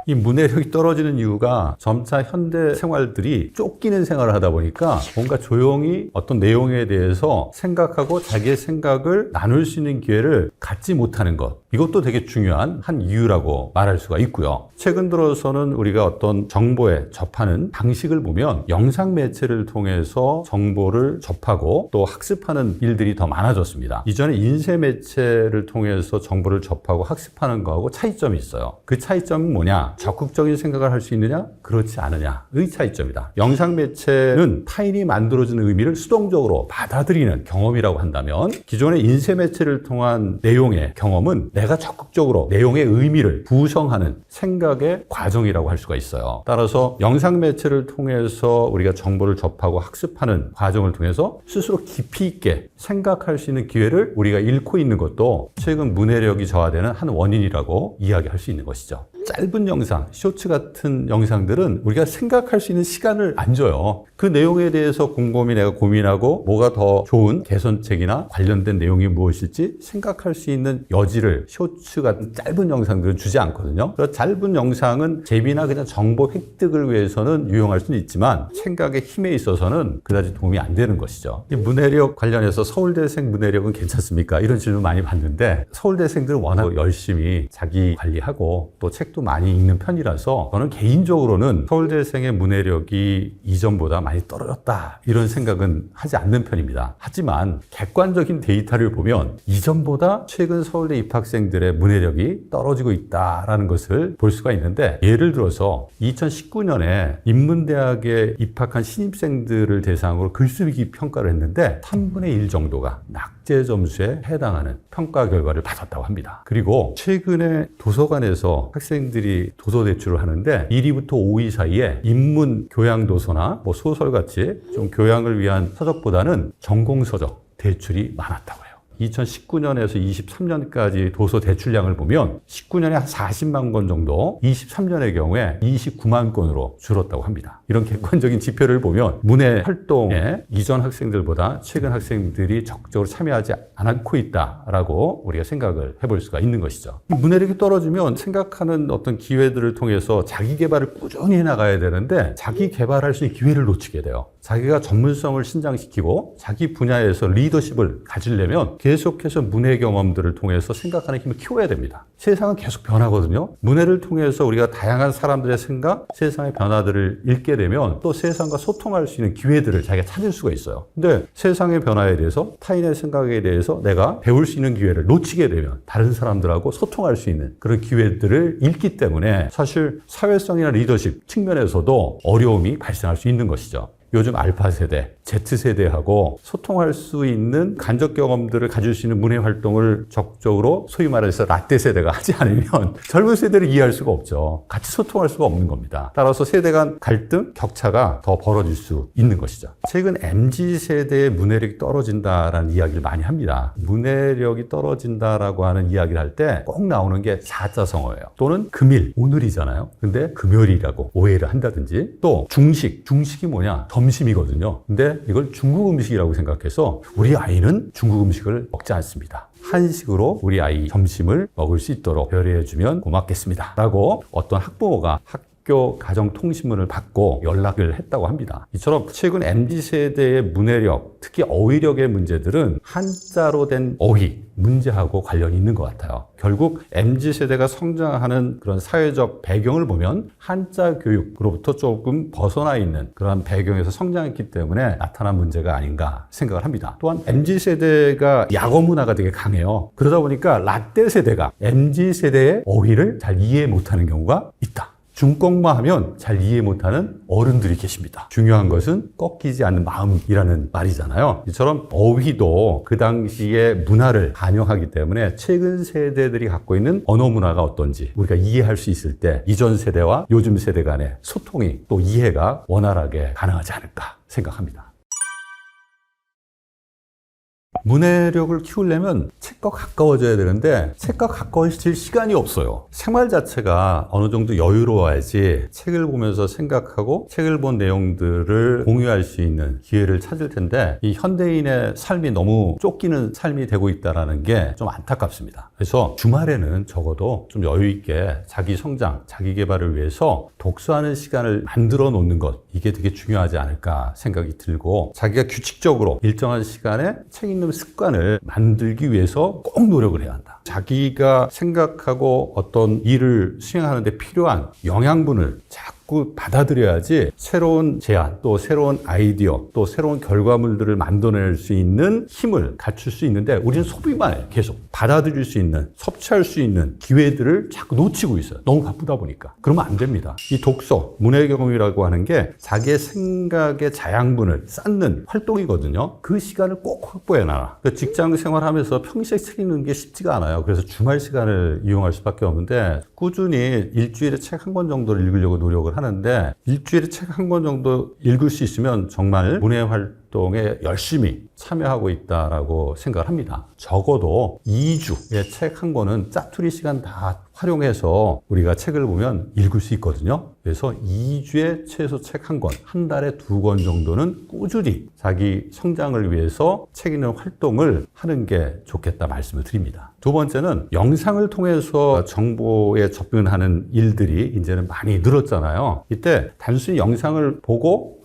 이 문해력이 떨어지는 이유가 점차 현대 생활들이 쫓기는 생활을 하다 보니까 뭔가 조용히 어떤 내용에 대해서 생각하고 자기의 생각을 나눌 수 있는 기회를 갖지 못하는 것, 이것도 되게 중요한 한 이유라고 말할 수가 있고요. 최근 들어서는 우리가 어떤 정보에 접하는 방식을 보면 영상 매체를 통해서 정보를 접하고 또 학습하는 일들이 더 많아졌습니다. 이전에 인쇄 매체를 통해서 정보를 접하고 학습하는 거하고 차이점이 있어요. 그 차이점은 뭐냐? 적극적인 생각을 할 수 있느냐? 그렇지 않느냐의 차이점이다. 영상 매체는 타인이 만들어주는 의미를 수동적으로 받아들이는 경험이라고 한다면, 기존의 인쇄 매체를 통한 내용의 경험은 내가 적극적으로 내용의 의미를 구성하는 생각의 과정이라고 할 수가 있어요. 따라서 영상 매체를 통해서 우리가 정보를 접하고 학습하는 과정을 통해서 스스로 깊이 있게 생각할 수 있는 기회를 우리가 잃고 있는 것도 최근 문해력이 저하되는 한 원인이라고 이야기할 수 있는 것이죠. 짧은 영상, 쇼츠 같은 영상들은 우리가 생각할 수 있는 시간을 안 줘요. 그 내용에 대해서 곰곰이 내가 고민하고 뭐가 더 좋은 개선책이나 관련된 내용이 무엇일지 생각할 수 있는 여지를 쇼츠 같은 짧은 영상들은 주지 않거든요. 그래서 짧은 영상은 재미나 그냥 정보 획득을 위해서는 유용할 수는 있지만 생각의 힘에 있어서는 그다지 도움이 안 되는 것이죠. 이 문해력 관련해서 서울대생 문해력은 괜찮습니까? 이런 질문 많이 받는데, 서울대생들은 워낙 열심히 자기 관리하고 또 책도 많이 읽는 편이라서 저는 개인적으로는 서울대생의 문해력이 이전보다 많이 떨어졌다 이런 생각은 하지 않는 편입니다. 하지만 객관적인 데이터를 보면 이전보다 최근 서울대 입학생들의 문해력이 떨어지고 있다라는 것을 볼 수가 있는데, 예를 들어서 2019년에 인문대학에 입학한 신입생들을 대상으로 글쓰기 평가를 했는데 3분의 1 정도가 낙제 점수에 해당하는 평가 결과를 받았다고 합니다. 그리고 최근에 도서관에서 학생들이 도서 대출을 하는데 1위부터 5위 사이에 인문 교양 도서나 뭐 소설같이 좀 교양을 위한 서적보다는 전공 서적 대출이 많았다고 해요. 2019년에서 23년까지 도서 대출량을 보면 19년에 한 40만 권 정도, 23년의 경우에 29만 권으로 줄었다고 합니다. 이런 객관적인 지표를 보면 문해 활동에 이전 학생들보다 최근 학생들이 적극적으로 참여하지 않고 있다라고 우리가 생각을 해볼 수가 있는 것이죠. 문해력이 떨어지면 생각하는 어떤 기회들을 통해서 자기 개발을 꾸준히 해나가야 되는데, 자기 개발할 수 있는 기회를 놓치게 돼요. 자기가 전문성을 신장시키고 자기 분야에서 리더십을 가지려면 계속해서 문해 경험들을 통해서 생각하는 힘을 키워야 됩니다. 세상은 계속 변하거든요. 문해를 통해서 우리가 다양한 사람들의 생각, 세상의 변화들을 읽게 되면 또 세상과 소통할 수 있는 기회들을 자기가 찾을 수가 있어요. 근데 세상의 변화에 대해서, 타인의 생각에 대해서 내가 배울 수 있는 기회를 놓치게 되면 다른 사람들하고 소통할 수 있는 그런 기회들을 잃기 때문에 사실 사회성이나 리더십 측면에서도 어려움이 발생할 수 있는 것이죠. 요즘 알파 세대, Z 세대하고 소통할 수 있는 간접 경험들을 가질 수 있는 문해 활동을 적극적으로 소위 말해서 라떼 세대가 하지 않으면 젊은 세대를 이해할 수가 없죠. 같이 소통할 수가 없는 겁니다. 따라서 세대 간 갈등, 격차가 더 벌어질 수 있는 것이죠. 최근 MZ 세대의 문해력이 떨어진다라는 이야기를 많이 합니다. 문해력이 떨어진다라고 하는 이야기를 할 때 꼭 나오는 게 사자성어예요. 또는 금일, 오늘이잖아요. 근데 금요일이라고 오해를 한다든지, 또 중식이 뭐냐? 점심이거든요. 근데 이걸 중국 음식이라고 생각해서 우리 아이는 중국 음식을 먹지 않습니다. 한식으로 우리 아이 점심을 먹을 수 있도록 배려해주면 고맙겠습니다. 라고 어떤 학부모가 학교 가정통신문을 받고 연락을 했다고 합니다. 이처럼 최근 MZ세대의 문해력, 특히 어휘력의 문제들은 한자로 된 어휘, 문제하고 관련이 있는 것 같아요. 결국 MZ세대가 성장하는 그런 사회적 배경을 보면 한자 교육으로부터 조금 벗어나 있는 그런 배경에서 성장했기 때문에 나타난 문제가 아닌가 생각을 합니다. 또한 MZ세대가 약어 문화가 되게 강해요. 그러다 보니까 라떼 세대가 MZ세대의 어휘를 잘 이해 못하는 경우가 있다. 중꺾마 하면 잘 이해 못하는 어른들이 계십니다. 중요한 것은 꺾이지 않는 마음이라는 말이잖아요. 이처럼 어휘도 그 당시의 문화를 반영하기 때문에 최근 세대들이 갖고 있는 언어 문화가 어떤지 우리가 이해할 수 있을 때 이전 세대와 요즘 세대 간의 소통이 또 이해가 원활하게 가능하지 않을까 생각합니다. 문해력을 키우려면 책과 가까워져야 되는데 책과 가까워질 시간이 없어요. 생활 자체가 어느 정도 여유로워야지 책을 보면서 생각하고 책을 본 내용들을 공유할 수 있는 기회를 찾을 텐데 이 현대인의 삶이 너무 쫓기는 삶이 되고 있다는 게 좀 안타깝습니다. 그래서 주말에는 적어도 좀 여유 있게 자기 성장, 자기 개발을 위해서 독서하는 시간을 만들어 놓는 것, 이게 되게 중요하지 않을까 생각이 들고, 자기가 규칙적으로 일정한 시간에 책 읽는 습관을 만들기 위해서 꼭 노력을 해야 한다. 자기가 생각하고 어떤 일을 수행하는 데 필요한 영양분을 자꾸 받아들여야지 새로운 제안, 또 새로운 아이디어, 또 새로운 결과물들을 만들어낼 수 있는 힘을 갖출 수 있는데, 우리는 소비만 해. 계속 받아들일 수 있는, 섭취할 수 있는 기회들을 자꾸 놓치고 있어요. 너무 바쁘다 보니까. 그러면 안 됩니다. 이 독서, 문해 경험이라고 하는 게 자기의 생각의 자양분을 쌓는 활동이거든요. 그 시간을 꼭 확보해놔라. 그러니까 직장 생활하면서 평소에 책 읽는 게 쉽지가 않아요. 그래서 주말 시간을 이용할 수밖에 없는데, 꾸준히 일주일에 책 한 권 정도를 읽으려고 노력을 하는데, 일주일에 책 한 권 정도 읽을 수 있으면 정말 문해 활동에 열심히 참여하고 있다라고 생각을 합니다. 적어도 2주에 책 한 권은 짜투리 시간 다 활용해서 우리가 책을 보면 읽을 수 있거든요. 그래서 2주에 최소 책 한 권, 한 달에 2권 정도는 꾸준히 자기 성장을 위해서 책 읽는 활동을 하는 게 좋겠다 말씀을 드립니다. 두 번째는 영상을 통해서 정보에 접근하는 일들이 이제는 많이 늘었잖아요. 이때 단순히 영상을 보고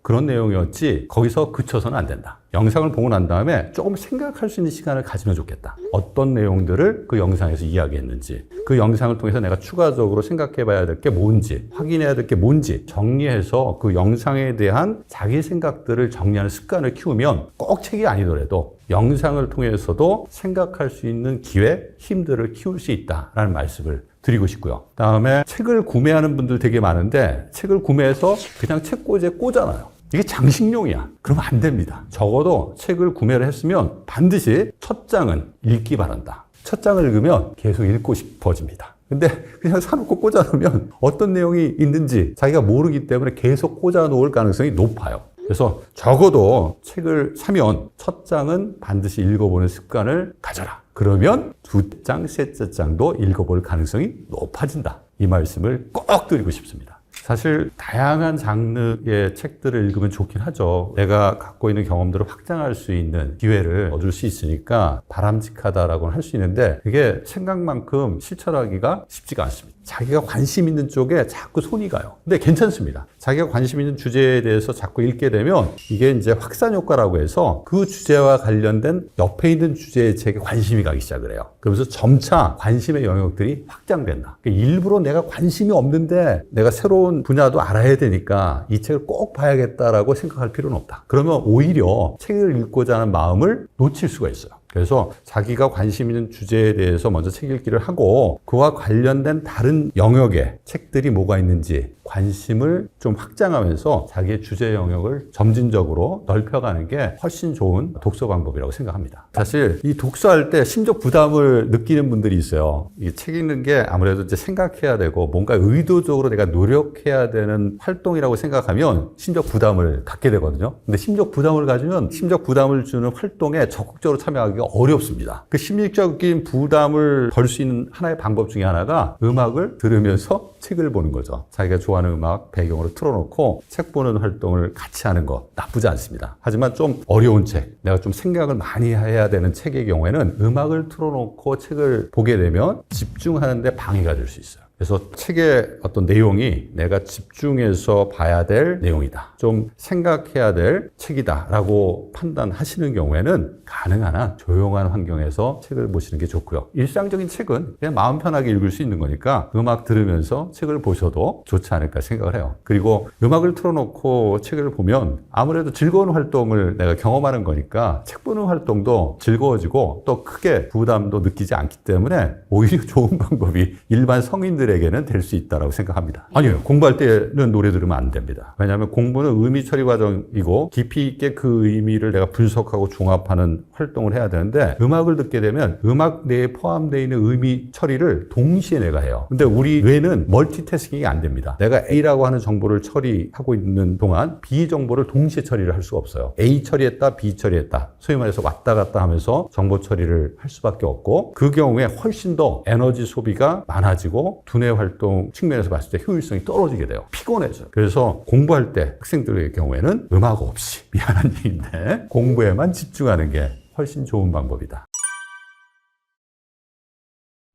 그런 내용이었지 거기서 그쳐서는 안 된다. 영상을 보고 난 다음에 조금 생각할 수 있는 시간을 가지면 좋겠다. 어떤 내용들을 그 영상에서 이야기했는지, 그 영상을 통해서 내가 추가적으로 생각해 봐야 될 게 뭔지, 확인해야 될 게 뭔지 정리해서 그 영상에 대한 자기 생각들을 정리하는 습관을 키우면 꼭 책이 아니더라도 영상을 통해서도 생각할 수 있는 기회, 힘들을 키울 수 있다라는 말씀을 드리고 싶고요. 다음에 책을 구매하는 분들 되게 많은데, 책을 구매해서 그냥 책꽂이에 꽂아놔요. 이게 장식용이야. 그러면 안 됩니다. 적어도 책을 구매를 했으면 반드시 첫 장은 읽기 바란다. 첫 장을 읽으면 계속 읽고 싶어집니다. 근데 그냥 사놓고 꽂아놓으면 어떤 내용이 있는지 자기가 모르기 때문에 계속 꽂아놓을 가능성이 높아요. 그래서 적어도 책을 사면 첫 장은 반드시 읽어보는 습관을 가져라. 그러면 두 장, 셋째 장도 읽어볼 가능성이 높아진다. 이 말씀을 꼭 드리고 싶습니다. 사실 다양한 장르의 책들을 읽으면 좋긴 하죠. 내가 갖고 있는 경험들을 확장할 수 있는 기회를 얻을 수 있으니까 바람직하다라고는 할 수 있는데, 그게 생각만큼 실천하기가 쉽지가 않습니다. 자기가 관심 있는 쪽에 자꾸 손이 가요. 근데 괜찮습니다. 자기가 관심 있는 주제에 대해서 자꾸 읽게 되면 이게 이제 확산 효과라고 해서 그 주제와 관련된 옆에 있는 주제에 책에 관심이 가기 시작을 해요. 그러면서 점차 관심의 영역들이 확장된다. 그러니까 일부러 내가 관심이 없는데 내가 새로운 분야도 알아야 되니까 이 책을 꼭 봐야겠다라고 생각할 필요는 없다. 그러면 오히려 책을 읽고자 하는 마음을 놓칠 수가 있어요. 그래서 자기가 관심 있는 주제에 대해서 먼저 책 읽기를 하고, 그와 관련된 다른 영역의 책들이 뭐가 있는지 관심을 좀 확장하면서 자기의 주제 영역을 점진적으로 넓혀가는 게 훨씬 좋은 독서 방법이라고 생각합니다. 사실 이 독서할 때 심적 부담을 느끼는 분들이 있어요. 이 책 읽는 게 아무래도 이제 생각해야 되고 뭔가 의도적으로 내가 노력해야 되는 활동이라고 생각하면 심적 부담을 갖게 되거든요. 근데 심적 부담을 가지면 심적 부담을 주는 활동에 적극적으로 참여하기가 어렵습니다. 그 심리적인 부담을 덜 수 있는 하나의 방법 중에 하나가 음악을 들으면서 책을 보는 거죠. 자기가 좋아하는 음악 배경으로 틀어놓고 책 보는 활동을 같이 하는 거 나쁘지 않습니다. 하지만 좀 어려운 책, 내가 좀 생각을 많이 해야 되는 책의 경우에는 음악을 틀어놓고 책을 보게 되면 집중하는데 방해가 될 수 있어요. 그래서 책의 어떤 내용이 내가 집중해서 봐야 될 내용이다, 좀 생각해야 될 책이다 라고 판단하시는 경우에는 가능한 한 조용한 환경에서 책을 보시는 게 좋고요. 일상적인 책은 그냥 마음 편하게 읽을 수 있는 거니까 음악 들으면서 책을 보셔도 좋지 않을까 생각을 해요. 그리고 음악을 틀어놓고 책을 보면 아무래도 즐거운 활동을 내가 경험하는 거니까 책 보는 활동도 즐거워지고 또 크게 부담도 느끼지 않기 때문에 오히려 좋은 방법이 일반 성인들 학생들에게는 될 수 있다고 생각합니다. 아니요. 공부할 때는 노래 들으면 안 됩니다. 왜냐하면 공부는 의미 처리 과정이고 깊이 있게 그 의미를 내가 분석하고 종합하는 활동을 해야 되는데 음악을 듣게 되면 음악 내에 포함되어 있는 의미 처리를 동시에 내가 해요. 근데 우리 뇌는 멀티태스킹이 안 됩니다. 내가 A라고 하는 정보를 처리하고 있는 동안 B 정보를 동시에 처리를 할 수가 없어요. A 처리했다, B 처리했다. 소위 말해서 왔다 갔다 하면서 정보 처리를 할 수밖에 없고 그 경우에 훨씬 더 에너지 소비가 많아지고 두뇌 활동 측면에서 봤을 때 효율성이 떨어지게 돼요. 피곤해져요. 그래서 공부할 때 학생들의 경우에는 음악 없이 미안한 얘기인데 공부에만 집중하는 게 훨씬 좋은 방법이다.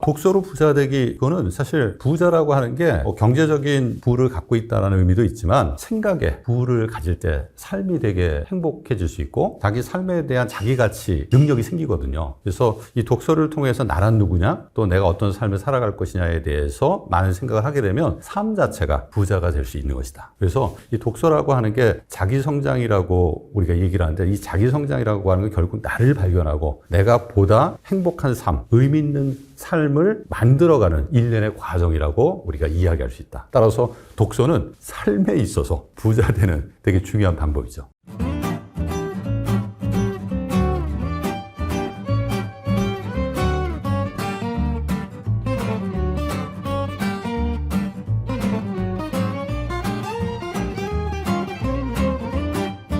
독서로 부자 되기, 이거는 사실 부자라고 하는 게 경제적인 부를 갖고 있다는 의미도 있지만 생각에 부를 가질 때 삶이 되게 행복해질 수 있고 자기 삶에 대한 자기가치, 능력이 생기거든요. 그래서 이 독서를 통해서 나란 누구냐, 또 내가 어떤 삶을 살아갈 것이냐에 대해서 많은 생각을 하게 되면 삶 자체가 부자가 될 수 있는 것이다. 그래서 이 독서라고 하는 게 자기성장이라고 우리가 얘기를 하는데, 이 자기성장이라고 하는 건 결국 나를 발견하고 내가 보다 행복한 삶, 의미 있는 삶을 만들어가는 일련의 과정이라고 우리가 이야기할 수 있다. 따라서 독서는 삶에 있어서 부자 되는 되게 중요한 방법이죠.